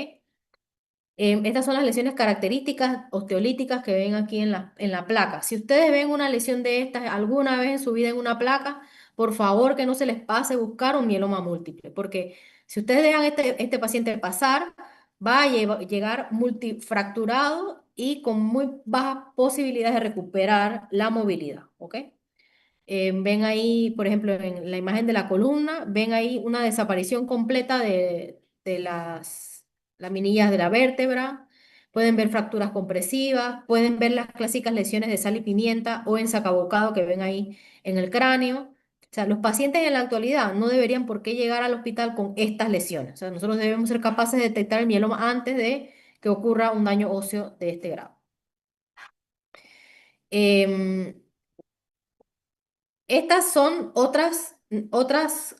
Estas son las lesiones características osteolíticas que ven aquí en la placa. Si ustedes ven una lesión de estas alguna vez en su vida en una placa, por favor que no se les pase buscar un mieloma múltiple, porque si ustedes dejan este paciente pasar, va a llegar multifracturado y con muy bajas posibilidades de recuperar la movilidad, ¿ok? Ven ahí, por ejemplo, en la imagen de la columna, ven ahí una desaparición completa de las laminillas de la vértebra, pueden ver fracturas compresivas, pueden ver las clásicas lesiones de sal y pimienta o ensacabocado que ven ahí en el cráneo. O sea, los pacientes en la actualidad no deberían por qué llegar al hospital con estas lesiones. O sea, nosotros debemos ser capaces de detectar el mieloma antes de que ocurra un daño óseo de este grado. Em, Estas son otras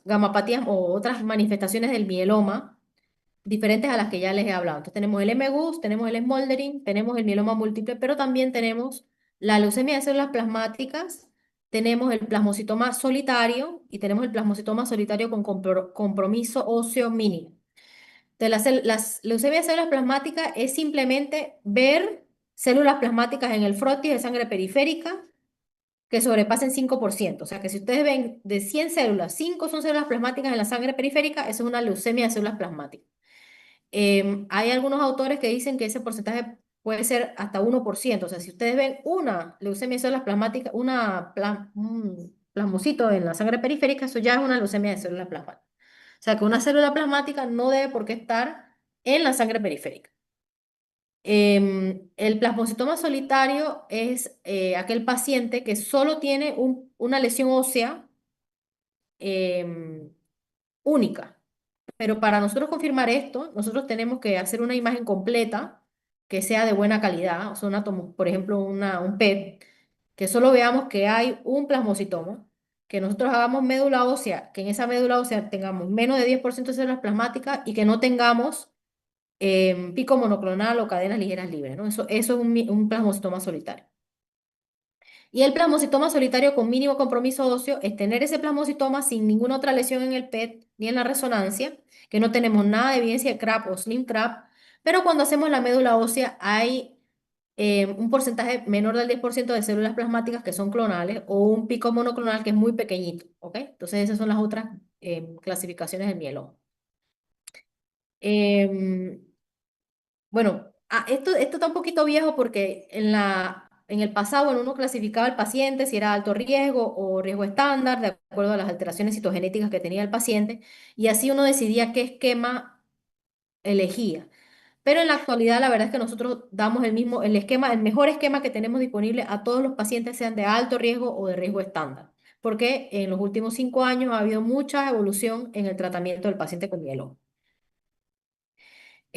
gamapatías o otras manifestaciones del mieloma diferentes a las que ya les he hablado. Entonces tenemos el MGUS, tenemos el smoldering, tenemos el mieloma múltiple, pero también tenemos la leucemia de células plasmáticas, tenemos el plasmocitoma solitario y tenemos el plasmocitoma solitario con compromiso óseo mínimo. Entonces, las leucemias de células plasmáticas es simplemente ver células plasmáticas en el frotis de sangre periférica que sobrepasen 5%. O sea que si ustedes ven de 100 células, 5 son células plasmáticas en la sangre periférica, eso es una leucemia de células plasmáticas. Hay algunos autores que dicen que ese porcentaje puede ser hasta 1%. O sea, si ustedes ven una leucemia de células plasmáticas, un plasmocito en la sangre periférica, eso ya es una leucemia de células plasmáticas. O sea que una célula plasmática no debe por qué estar en la sangre periférica. El plasmocitoma solitario es aquel paciente que solo tiene una lesión ósea em, única. Pero para nosotros confirmar esto, nosotros tenemos que hacer una imagen completa que sea de buena calidad, o sea, por ejemplo, un PET, que solo veamos que hay un plasmocitoma, que nosotros hagamos médula ósea, que en esa médula ósea tengamos menos de 10% de células plasmáticas y que no tengamos pico monoclonal o cadenas ligeras libres, ¿no? Eso es un plasmocitoma solitario. Y el plasmocitoma solitario con mínimo compromiso óseo es tener ese plasmocitoma sin ninguna otra lesión en el PET ni en la resonancia, que no tenemos nada de evidencia de CRAP o Slim CRAP, pero cuando hacemos la médula ósea hay un porcentaje menor del 10% de células plasmáticas que son clonales o un pico monoclonal que es muy pequeñito, ¿ok? Entonces esas son las otras clasificaciones del mieloma. Em, bueno, esto está un poquito viejo porque en el pasado, bueno, uno clasificaba al paciente si era alto riesgo o riesgo estándar, de acuerdo a las alteraciones citogenéticas que tenía el paciente, y así uno decidía qué esquema elegía. Pero en la actualidad, la verdad es que nosotros damos el esquema, el mejor esquema que tenemos disponible a todos los pacientes, sean de alto riesgo o de riesgo estándar, porque en los últimos 5 años ha habido mucha evolución en el tratamiento del paciente con mieloma.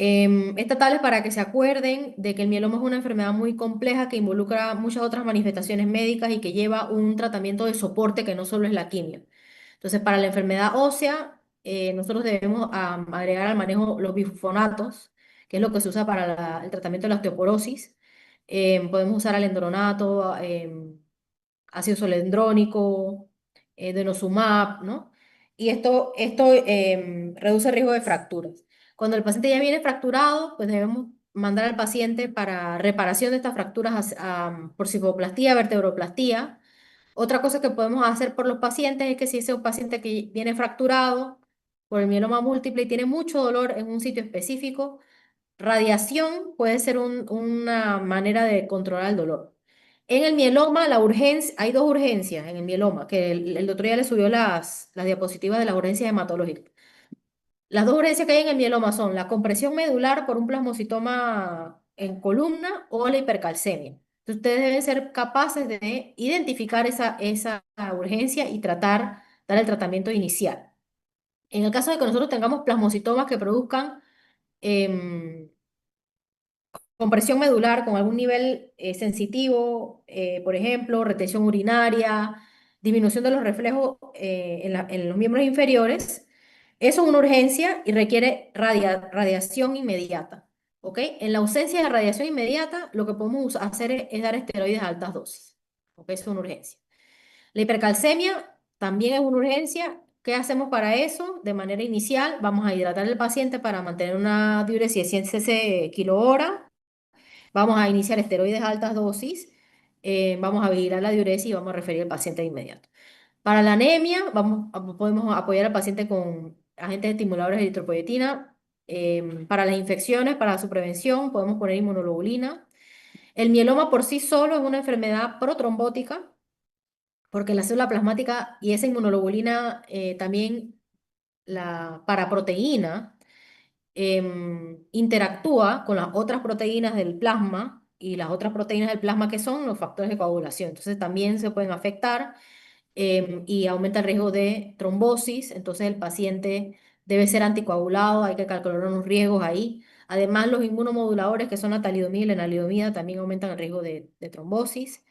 Esta tal es para que se acuerden de que el mieloma es una enfermedad muy compleja que involucra muchas otras manifestaciones médicas y que lleva un tratamiento de soporte que no solo es la quimio. Entonces, para la enfermedad ósea, nosotros debemos agregar al manejo los bifosfonatos, que es lo que se usa para el tratamiento de la osteoporosis. Podemos usar alendronato, ácido solendrónico, denosumab, ¿no? Y esto reduce el riesgo de fracturas. Cuando el paciente ya viene fracturado, pues debemos mandar al paciente para reparación de estas fracturas por cifoplastía, vertebroplastía. Otra cosa que podemos hacer por los pacientes es que si ese es un paciente que viene fracturado por el mieloma múltiple y tiene mucho dolor en un sitio específico, radiación puede ser una manera de controlar el dolor. En el mieloma, hay dos urgencias en el mieloma, que el doctor ya le subió las diapositivas de las urgencias hematológicas. Las dos urgencias que hay en el mieloma son la compresión medular por un plasmocitoma en columna o la hipercalcemia. Entonces, ustedes deben ser capaces de identificar esa urgencia y dar el tratamiento inicial. En el caso de que nosotros tengamos plasmocitomas que produzcan em, compresión medular con algún nivel sensitivo, por ejemplo, retención urinaria, disminución de los reflejos en los miembros inferiores, eso es una urgencia y requiere radiación inmediata. ¿Ok? En la ausencia de radiación inmediata, lo que podemos hacer es dar esteroides a altas dosis. ¿Ok? Eso es una urgencia. La hipercalcemia también es una urgencia. ¿Qué hacemos para eso? De manera inicial, vamos a hidratar al paciente para mantener una diuresis de 100 cc kilo hora. Vamos a iniciar esteroides a altas dosis, vamos a vigilar la diuresis y vamos a referir al paciente de inmediato. Para la anemia, podemos apoyar al paciente con agentes estimuladores de eritropoyetina. Para las infecciones, para su prevención, podemos poner inmunoglobulina. El mieloma por sí solo es una enfermedad protrombótica, porque la célula plasmática y esa inmunoglobulina también la paraproteína interactúa con las otras proteínas del plasma y las otras proteínas del plasma que son los factores de coagulación. Entonces también se pueden afectar y aumenta el riesgo de trombosis. Entonces el paciente debe ser anticoagulado, hay que calcular unos riesgos ahí. Además, los inmunomoduladores que son la talidomida y la lenalidomida también aumentan el riesgo de trombosis.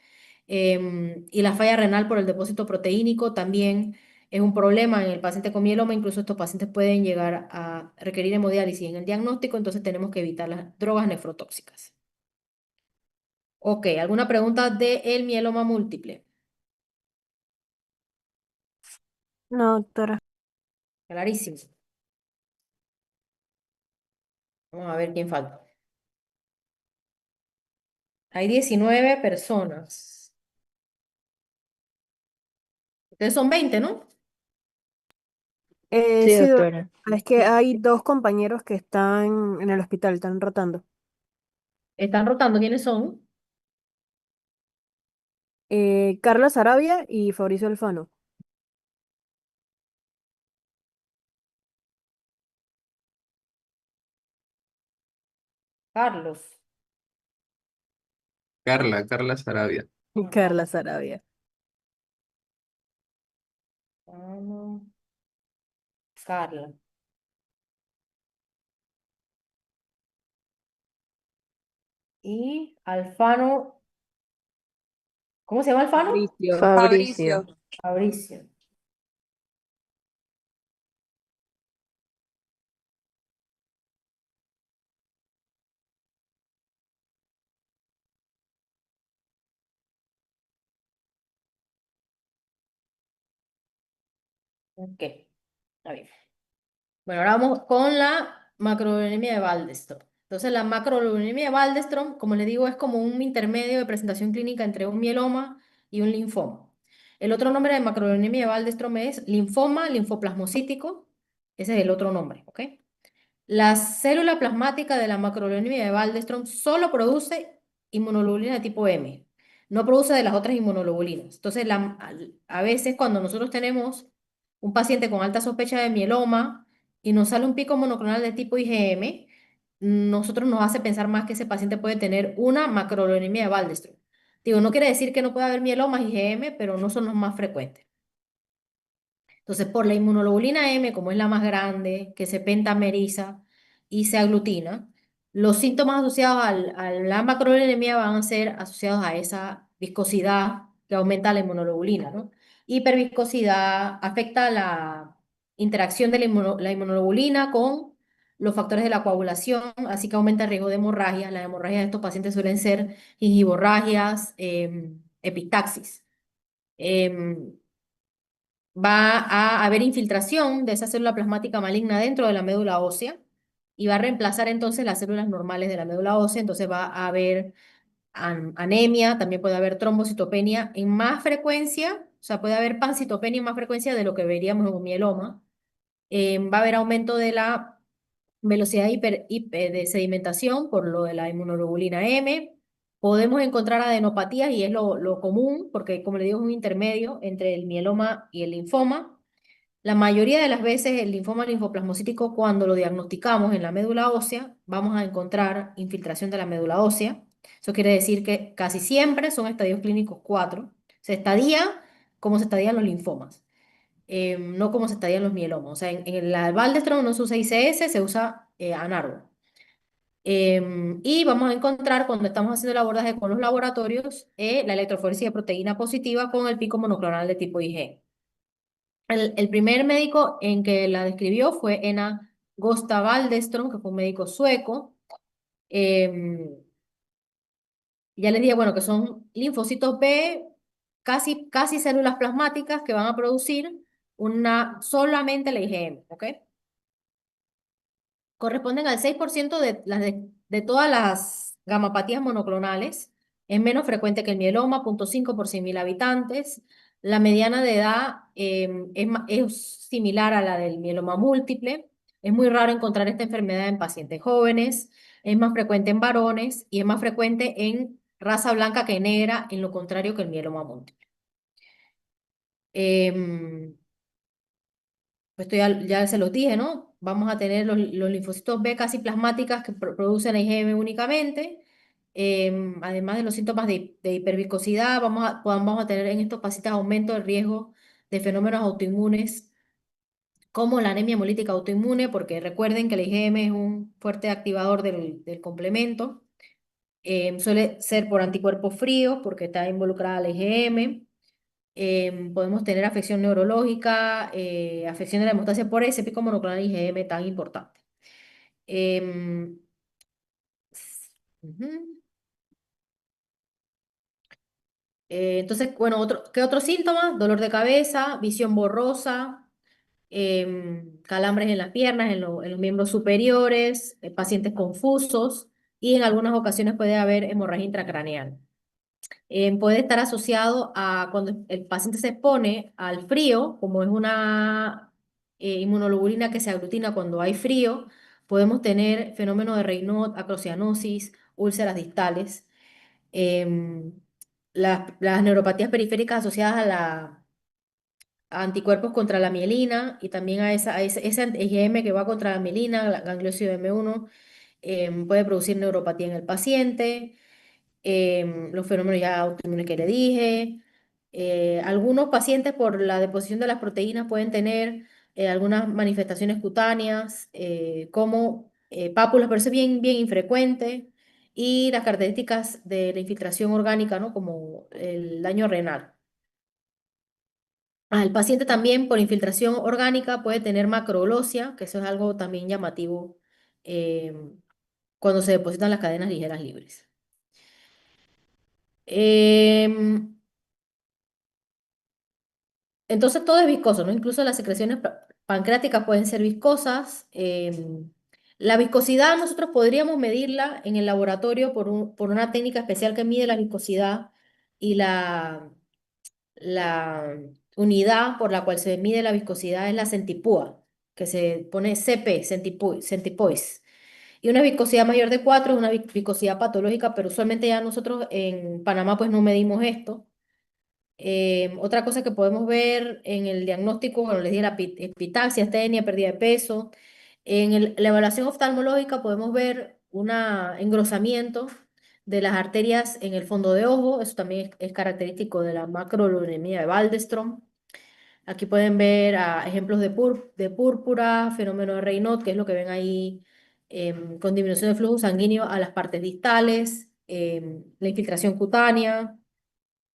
Y la falla renal por el depósito proteínico también es un problema en el paciente con mieloma. Incluso estos pacientes pueden llegar a requerir hemodiálisis en el diagnóstico, entonces tenemos que evitar las drogas nefrotóxicas. Ok, ¿alguna pregunta del mieloma múltiple? No, doctora. Clarísimo. Vamos a ver quién falta. Hay 19 personas. Ustedes son 20, ¿no? Sí, Sí, doctora. es que hay dos compañeros que están en el hospital, están rotando. Están rotando. ¿Quiénes son? Carla Sarabia y Fabricio Alfano. Carlos. Carla Sarabia. Carla Sarabia. Alfano, Carla. Y Alfano, ¿cómo se llama Alfano? Fabricio. Fabricio. Fabricio. Ok, está bien. Bueno, ahora vamos con la macroglobulinemia de Waldenström. Entonces, la macroglobulinemia de Waldenström, como les digo, es como un intermedio de presentación clínica entre un mieloma y un linfoma. El otro nombre de macroglobulinemia de Waldenström es linfoma linfoplasmocítico. Ese es el otro nombre, ¿ok? La célula plasmática de la macroglobulinemia de Waldenström solo produce inmunoglobulina de tipo M, no produce de las otras inmunoglobulinas. Entonces, a veces cuando nosotros tenemos un paciente con alta sospecha de mieloma y nos sale un pico monoclonal de tipo IgM, nosotros nos hace pensar más que ese paciente puede tener una macroglobulinemia de Waldenström. Digo, no quiere decir que no pueda haber mielomas IgM, pero no son los más frecuentes. Entonces, por la inmunoglobulina M, como es la más grande, que se pentameriza y se aglutina, los síntomas asociados a la macroglobulinemia van a ser asociados a esa viscosidad que aumenta la inmunoglobulina, ¿no? Hiperviscosidad afecta la interacción de la inmunoglobulina con los factores de la coagulación, así que aumenta el riesgo de hemorragia. Las hemorragias de estos pacientes suelen ser gingivorragias, epistaxis. Em, Va a haber infiltración de esa célula plasmática maligna dentro de la médula ósea y va a reemplazar entonces las células normales de la médula ósea, entonces va a haber anemia, también puede haber trombocitopenia en más frecuencia, o sea, puede haber pancitopenia en más frecuencia de lo que veríamos en un mieloma. Va a haber aumento de la velocidad de sedimentación por lo de la inmunoglobulina M. Podemos encontrar adenopatías y es lo común, porque como le digo, es un intermedio entre el mieloma y el linfoma. La mayoría de las veces el linfoma linfoplasmocítico, cuando lo diagnosticamos en la médula ósea, vamos a encontrar infiltración de la médula ósea. Eso quiere decir que casi siempre son estadios clínicos 4. Se estadia como se estadían los linfomas, no como se estadían los mielomas. O sea, en la Waldenström no se usa ICS, se usa ANARO. Y vamos a encontrar cuando estamos haciendo el abordaje con los laboratorios la electroforesis de proteína positiva con el pico monoclonal de tipo IG. El primer médico en que la describió fue Ena Gosta Waldenström, que fue un médico sueco. Em, ya les dije, bueno, que son linfocitos B, casi células plasmáticas que van a producir solamente la IgM, ¿ok? Corresponden al 6% de todas las gamapatías monoclonales. Es menos frecuente que el mieloma, 0,5 por 100.000 habitantes. La mediana de edad es similar a la del mieloma múltiple. Es muy raro encontrar esta enfermedad en pacientes jóvenes. Es más frecuente en varones y es más frecuente en raza blanca que negra, en lo contrario que el mieloma múltiple. Em, esto ya se los dije, ¿no? Vamos a tener los linfocitos B casi plasmáticas que producen IgM únicamente. Además de los síntomas de hiperviscosidad, vamos a tener en estos pacientes aumento del riesgo de fenómenos autoinmunes como la anemia hemolítica autoinmune, porque recuerden que el IgM es un fuerte activador del complemento. Suele ser por anticuerpos fríos, porque está involucrada la IgM. Podemos tener afección neurológica, afección de la hemostasia por ese pico monoclonal IgM tan importante. Em, ujú. Entonces, bueno, ¿qué otros síntomas? Dolor de cabeza, visión borrosa, calambres en las piernas, en los miembros superiores, pacientes confusos y en algunas ocasiones puede haber hemorragia intracraneal. Puede estar asociado a cuando el paciente se expone al frío, como es una inmunoglobulina que se aglutina cuando hay frío, podemos tener fenómenos de Raynaud, acrocianosis, úlceras distales. Em, las neuropatías periféricas asociadas a anticuerpos contra la mielina y también ese IgM que va contra la mielina, la gangliosido M1, puede producir neuropatía en el paciente. los fenómenos ya autoinmunes que le dije. Algunos pacientes por la deposición de las proteínas pueden tener algunas manifestaciones cutáneas, como pápulas, pero eso es bien, bien infrecuente, y las características de la infiltración orgánica, ¿no? Como el daño renal. El paciente también por infiltración orgánica puede tener macroglosia, que eso es algo también llamativo eh, cuando se depositan las cadenas ligeras libres. Em, entonces todo es viscoso, ¿no? Incluso las secreciones pancreáticas pueden ser viscosas. La viscosidad nosotros podríamos medirla en el laboratorio por una técnica especial que mide la viscosidad y la unidad por la cual se mide la viscosidad es la centipúa, que se pone CP, centipoise. Y una viscosidad mayor de 4 es una viscosidad patológica, pero usualmente ya nosotros en Panamá pues no medimos esto. Otra cosa que podemos ver en el diagnóstico, bueno, les dije la epitaxia, astenia, pérdida de peso. La evaluación oftalmológica podemos ver un engrosamiento de las arterias en el fondo de ojo. Eso también es característico de la macroluridemia de Waldenström. Aquí pueden ver ejemplos de púrpura, fenómeno de Raynaud, que es lo que ven ahí, con disminución de flujo sanguíneo a las partes distales, la infiltración cutánea,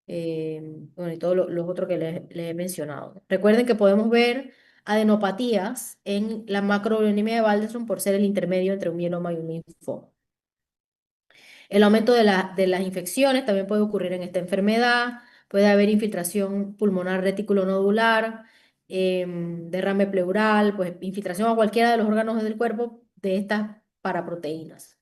bueno, y todos los otros que les he mencionado. Recuerden que podemos ver adenopatías en la macroglobulinemia de Waldenström por ser el intermedio entre un mieloma y un linfoma. El aumento de las infecciones también puede ocurrir en esta enfermedad. Puede haber infiltración pulmonar reticulonodular, derrame pleural, pues infiltración a cualquiera de los órganos del cuerpo de estas paraproteínas.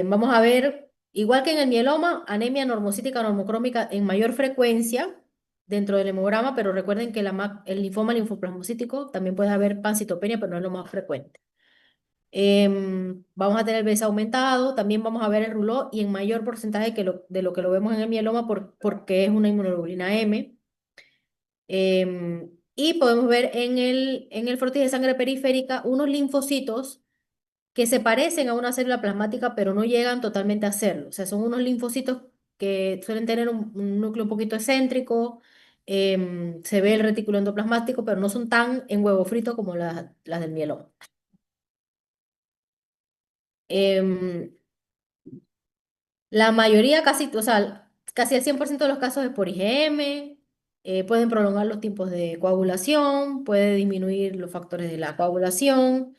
Vamos a ver, igual que en el mieloma, anemia normocítica normocrómica en mayor frecuencia dentro del hemograma, pero recuerden que el linfoma linfoplasmocítico también puede haber pancitopenia, pero no es lo más frecuente. Vamos a tener BESA aumentado, también vamos a ver el ruló y en mayor porcentaje de lo que lo vemos en el mieloma porque es una inmunoglobulina M. Y podemos ver en el frotis de sangre periférica unos linfocitos que se parecen a una célula plasmática, pero no llegan totalmente a serlo. O sea, son unos linfocitos que suelen tener un núcleo un poquito excéntrico, se ve el retículo endoplasmático, pero no son tan en huevo frito como las del mieloma. Em, la mayoría, casi, o sea, casi el 100% de los casos es por IgM, pueden prolongar los tiempos de coagulación, puede disminuir los factores de la coagulación.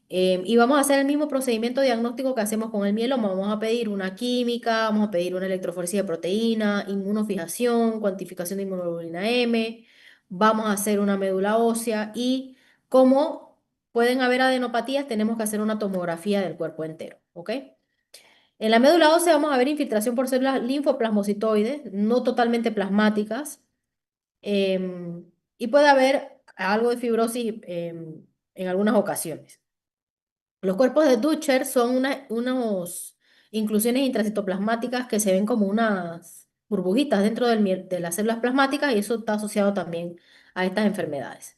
Y vamos a hacer el mismo procedimiento diagnóstico que hacemos con el mieloma. Vamos a pedir una química, vamos a pedir una electroforesia de proteína, inmunofijación, cuantificación de inmunoglobulina M, vamos a hacer una médula ósea y como pueden haber adenopatías, tenemos que hacer una tomografía del cuerpo entero, ¿ok? En la médula ósea vamos a ver infiltración por células linfoplasmocitoides, no totalmente plasmáticas, y puede haber algo de fibrosis en algunas ocasiones. Los cuerpos de Dutcher son unos inclusiones intracitoplasmáticas que se ven como unas burbujitas dentro de las células plasmáticas y eso está asociado también a estas enfermedades.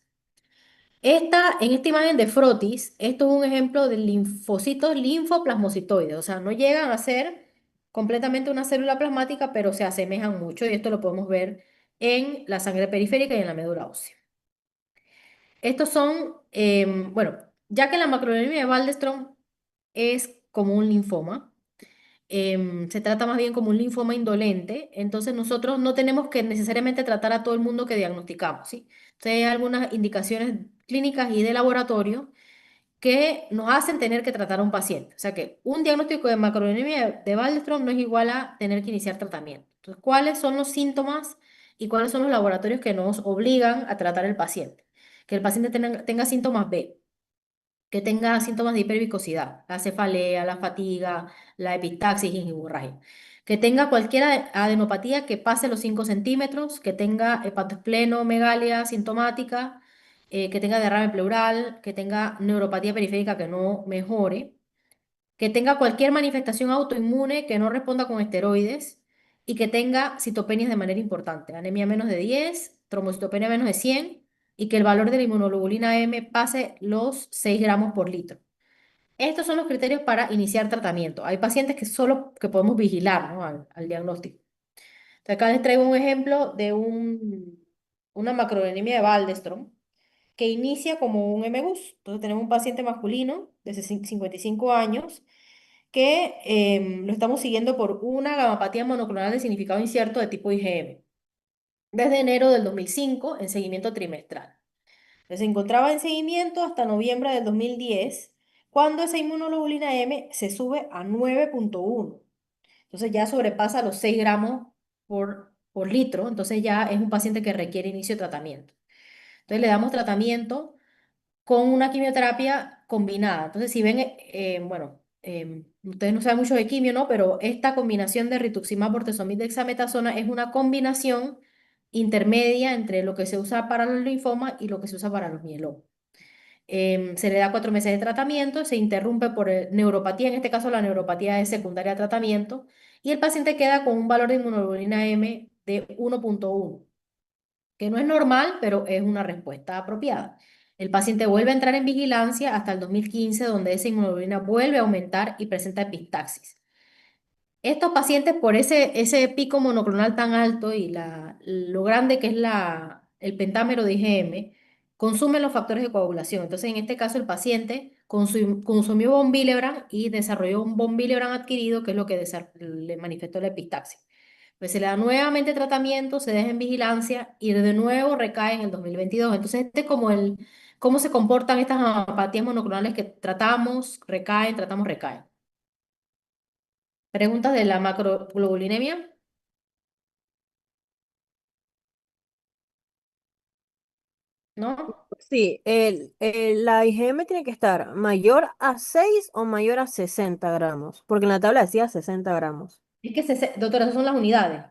En esta imagen de frotis, esto es un ejemplo de linfocitos linfoplasmocitoides, o sea, no llegan a ser completamente una célula plasmática, pero se asemejan mucho y esto lo podemos ver en la sangre periférica y en la médula ósea. Estos son, bueno, ya que la macroglobulinemia de Waldenström es como un linfoma, se trata más bien como un linfoma indolente, entonces nosotros no tenemos que necesariamente tratar a todo el mundo que diagnosticamos, ¿sí? Entonces hay algunas indicaciones clínicas y de laboratorio que nos hacen tener que tratar a un paciente. O sea que un diagnóstico de macroglobulinemia de Waldenström no es igual a tener que iniciar tratamiento. Entonces, ¿cuáles son los síntomas y cuáles son los laboratorios que nos obligan a tratar al paciente? Que el paciente tenga síntomas B, que tenga síntomas de hipervicosidad, la cefalea, la fatiga, la epistaxis, gingiburragia, que tenga cualquier adenopatía que pase los 5 centímetros, que tenga hepatosplenomegalia sintomática, que tenga derrame pleural, que tenga neuropatía periférica que no mejore, que tenga cualquier manifestación autoinmune que no responda con esteroides y que tenga citopenias de manera importante, anemia menos de 10, trombocitopenia menos de 100 y que el valor de la inmunoglobulina M pase los 6 gramos por litro. Estos son los criterios para iniciar tratamiento. Hay pacientes que solo que podemos vigilar, ¿no? al diagnóstico. Entonces, acá les traigo un ejemplo de una macroanemia de Waldenström que inicia como un MGUS. Entonces tenemos un paciente masculino de 55 años que lo estamos siguiendo por una gamapatía monoclonal de significado incierto de tipo IgM desde enero del 2005 en seguimiento trimestral. Entonces, se encontraba en seguimiento hasta noviembre del 2010, cuando esa inmunoglobulina M se sube a 9,1. Entonces ya sobrepasa los 6 gramos por litro, entonces ya es un paciente que requiere inicio de tratamiento. Entonces le damos tratamiento con una quimioterapia combinada. Entonces, si ven, bueno, ustedes no saben mucho de quimio, ¿no? Pero esta combinación de rituximab, bortezomib, dexametasona es una combinación intermedia entre lo que se usa para los linfomas y lo que se usa para los mielomas. Se le da 4 meses de tratamiento, se interrumpe por neuropatía, en este caso la neuropatía es secundaria a tratamiento, y el paciente queda con un valor de inmunoglobulina M de 1,1, que no es normal, pero es una respuesta apropiada. El paciente vuelve a entrar en vigilancia hasta el 2015, donde esa inmunoglobulina vuelve a aumentar y presenta epistaxis. Estos pacientes, por ese pico monoclonal tan alto y lo grande que es el pentámero de IgM, consumen los factores de coagulación. Entonces, en este caso, el paciente consumió von Willebrand y desarrolló un von Willebrand adquirido, que es lo que le manifestó la epistaxis. Pues se le da nuevamente tratamiento, se deja en vigilancia y de nuevo recae en el 2022. Entonces, este es como cómo se comportan estas apatías monoclonales que tratamos, recaen, tratamos, recaen. Preguntas de la macroglobulinemia, ¿no? Sí, la IgM tiene que estar mayor a 6 o mayor a 60 gramos, porque en la tabla decía 60 gramos. Es que, doctora, esas son las unidades.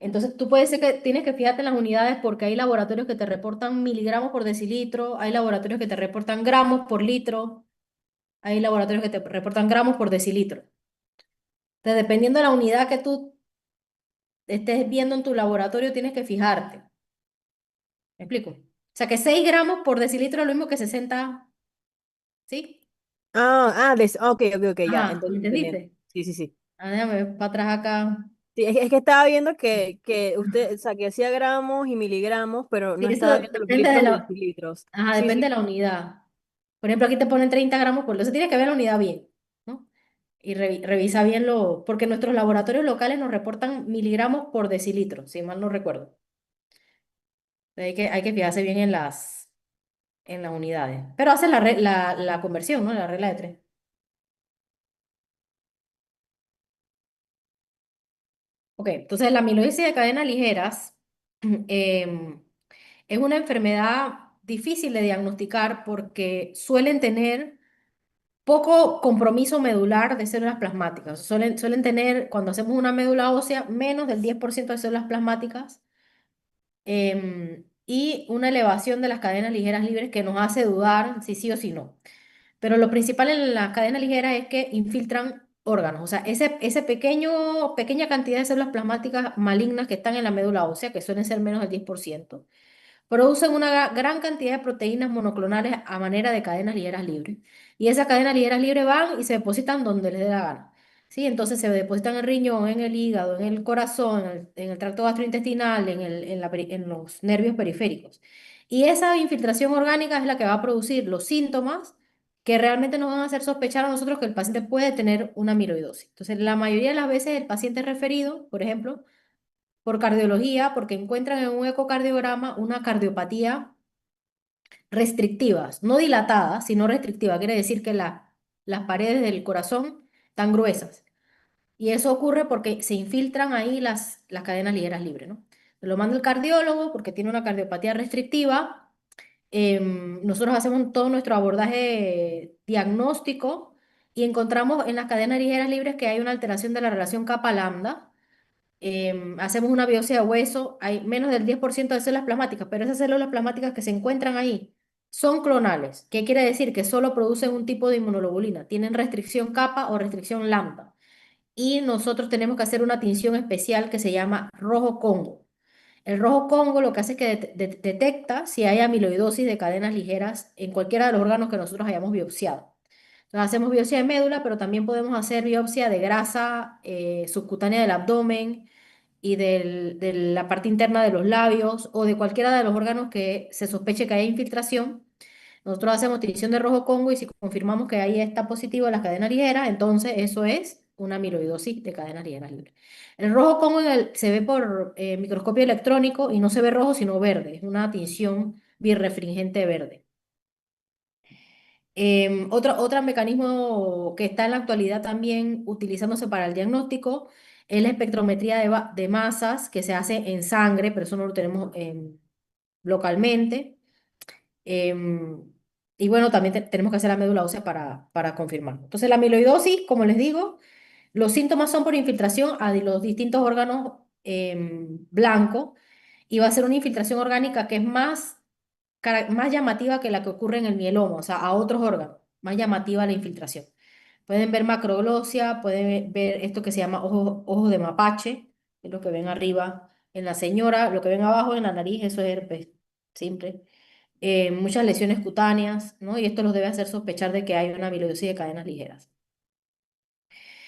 Entonces, tú puedes ser que tienes que fijarte en las unidades porque hay laboratorios que te reportan miligramos por decilitro, hay laboratorios que te reportan gramos por litro, hay laboratorios que te reportan gramos por decilitro. Entonces, dependiendo de la unidad que tú estés viendo en tu laboratorio, tienes que fijarte. ¿Me explico? O sea, que 6 gramos por decilitro es lo mismo que 60, ¿sí? Ok, ok, ok, ya, Ajá, ¿me entendiendo. entendiste? Sí, sí, sí. Ah, déjame ver para atrás acá. Sí, es que estaba viendo que usted, o sea, que hacía gramos y miligramos, pero Sí, no eso estaba viendo los depende de litros y la, decilitros. ajá, Sí, depende de sí. la unidad. Por ejemplo, aquí te ponen 30 gramos por litro. Tienes que ver la unidad bien, ¿no? Y revisa bien porque nuestros laboratorios locales nos reportan miligramos por decilitro, si mal no recuerdo. Hay que fijarse bien en las unidades. Pero hace la conversión, ¿no? La regla de tres. Ok, entonces la amiloidosis de cadenas ligeras em, es una enfermedad difícil de diagnosticar porque suelen tener poco compromiso medular de células plasmáticas. Suelen tener, cuando hacemos una médula ósea, menos del 10% de células plasmáticas y una elevación de las cadenas ligeras libres que nos hace dudar si sí o si no. Pero lo principal en las cadenas ligeras es que infiltran órganos. O sea, ese pequeña cantidad de células plasmáticas malignas que están en la médula ósea, que suelen ser menos del 10%, producen una gran cantidad de proteínas monoclonales a manera de cadenas ligeras libres. Y esas cadenas ligeras libres van y se depositan donde les dé la gana. ¿Sí? Entonces se depositan en el riñón, en el hígado, en el corazón, en el tracto gastrointestinal, en los nervios periféricos. Y esa infiltración orgánica es la que va a producir los síntomas que realmente nos van a hacer sospechar a nosotros que el paciente puede tener una amiloidosis. Entonces, la mayoría de las veces el paciente es referido, por ejemplo, por cardiología, porque encuentran en un ecocardiograma una cardiopatía restrictivas, no dilatadas, sino restrictiva. Quiere decir que las paredes del corazón están gruesas. Y eso ocurre porque se infiltran ahí las cadenas ligeras libres, ¿no? Lo manda el cardiólogo porque tiene una cardiopatía restrictiva. Nosotros hacemos todo nuestro abordaje diagnóstico y encontramos en las cadenas ligeras libres que hay una alteración de la relación capa-lambda. Hacemos una biopsia de hueso, hay menos del 10% de células plasmáticas, pero esas células plasmáticas que se encuentran ahí son clonales. ¿Qué quiere decir? Que solo producen un tipo de inmunoglobulina, tienen restricción kappa o restricción lambda. Y nosotros tenemos que hacer una tinción especial que se llama rojo Congo. El rojo Congo lo que hace es que detecta si hay amiloidosis de cadenas ligeras en cualquiera de los órganos que nosotros hayamos biopsiado. Entonces, hacemos biopsia de médula, pero también podemos hacer biopsia de grasa subcutánea del abdomen y de la parte interna de los labios o de cualquiera de los órganos que se sospeche que haya infiltración. Nosotros hacemos tinción de rojo Congo y si confirmamos que ahí está positivo en las cadenas ligeras, entonces eso es una amiloidosis de cadenas ligeras libres. El rojo Congo se ve por microscopio electrónico y no se ve rojo sino verde, es una tinción birrefringente verde. Otro mecanismo que está en la actualidad también utilizándose para el diagnóstico es la espectrometría de masas que se hace en sangre, pero eso no lo tenemos localmente. Em, y bueno, también tenemos que hacer la médula ósea para confirmar. Entonces, la amiloidosis, como les digo, los síntomas son por infiltración a los distintos órganos blancos y va a ser una infiltración orgánica que es más llamativa que la que ocurre en el mieloma, o sea, a otros órganos, más llamativa la infiltración. Pueden ver macroglosia, pueden ver esto que se llama ojos de mapache, que es lo que ven arriba en la señora, lo que ven abajo en la nariz, eso es herpes simple. Muchas lesiones cutáneas, ¿no? Y esto los debe hacer sospechar de que hay una amiloidosis de cadenas ligeras.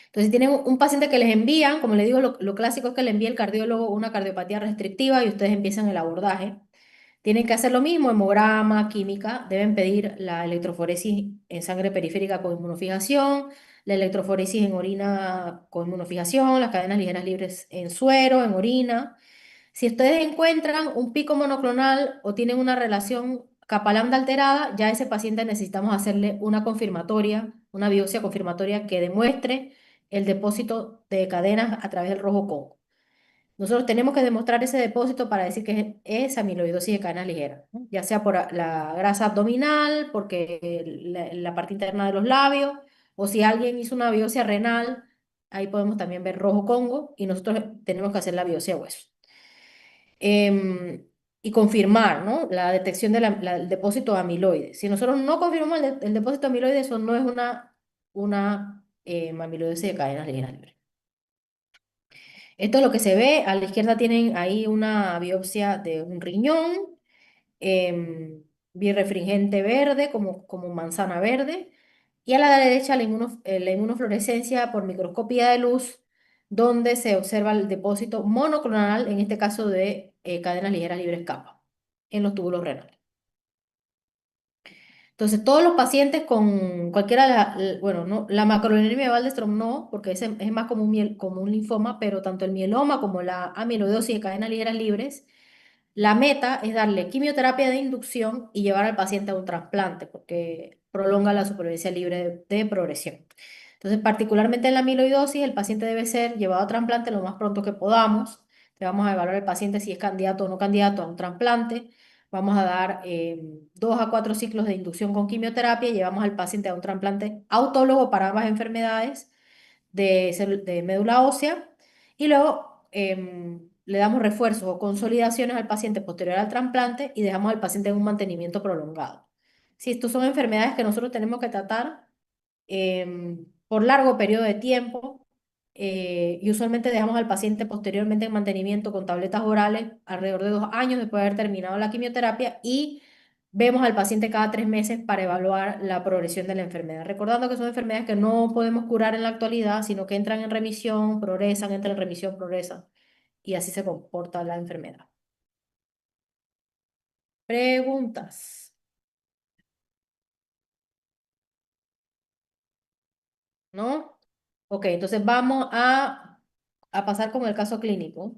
Entonces, si tienen un paciente que les envían, como les digo, lo clásico es que le envíe el cardiólogo una cardiopatía restrictiva y ustedes empiezan el abordaje. Tienen que hacer lo mismo, hemograma, química, deben pedir la electroforesis en sangre periférica con inmunofijación, la electroforesis en orina con inmunofijación, las cadenas ligeras libres en suero, en orina. Si ustedes encuentran un pico monoclonal o tienen una relación capa-lambda alterada, ya a ese paciente necesitamos hacerle una confirmatoria, una biopsia confirmatoria que demuestre el depósito de cadenas a través del rojo Congo. Nosotros tenemos que demostrar ese depósito para decir que es amiloidosis de cadenas ligeras, ¿no? Ya sea por la grasa abdominal, porque la parte interna de los labios, o si alguien hizo una biopsia renal, ahí podemos también ver rojo Congo y nosotros tenemos que hacer la biopsia de hueso. Y confirmar, ¿no? La detección del depósito de amiloide. Si nosotros no confirmamos el depósito de amiloide, eso no es una amiloidosis de cadenas ligeras libres. Esto es lo que se ve. A la izquierda tienen ahí una biopsia de un riñón, birrefringente verde, como manzana verde. Y a la derecha la inmunofluorescencia por microscopía de luz, donde se observa el depósito monoclonal, en este caso de cadenas ligeras libres capa, en los túbulos renales. Entonces, todos los pacientes con cualquiera de bueno, no, la macroglobulinemia de Waldenström no, porque ese es más como un linfoma, pero tanto el mieloma como la amiloidosis de cadenas ligeras libres, la meta es darle quimioterapia de inducción y llevar al paciente a un trasplante, porque prolonga la supervivencia libre de progresión. Entonces, particularmente en la amiloidosis, el paciente debe ser llevado a trasplante lo más pronto que podamos. Le vamos a evaluar al paciente si es candidato o no candidato a un trasplante. Vamos a dar 2 a 4 ciclos de inducción con quimioterapia y llevamos al paciente a un trasplante autólogo para ambas enfermedades de médula ósea y luego le damos refuerzos o consolidaciones al paciente posterior al trasplante y dejamos al paciente en un mantenimiento prolongado. Si estos son enfermedades que nosotros tenemos que tratar por largo periodo de tiempo y usualmente dejamos al paciente posteriormente en mantenimiento con tabletas orales alrededor de 2 años después de haber terminado la quimioterapia y vemos al paciente cada 3 meses para evaluar la progresión de la enfermedad. Recordando que son enfermedades que no podemos curar en la actualidad, sino que entran en remisión, progresan, entran en remisión, progresan y así se comporta la enfermedad. Preguntas, ¿no? Ok, entonces vamos a pasar con el caso clínico.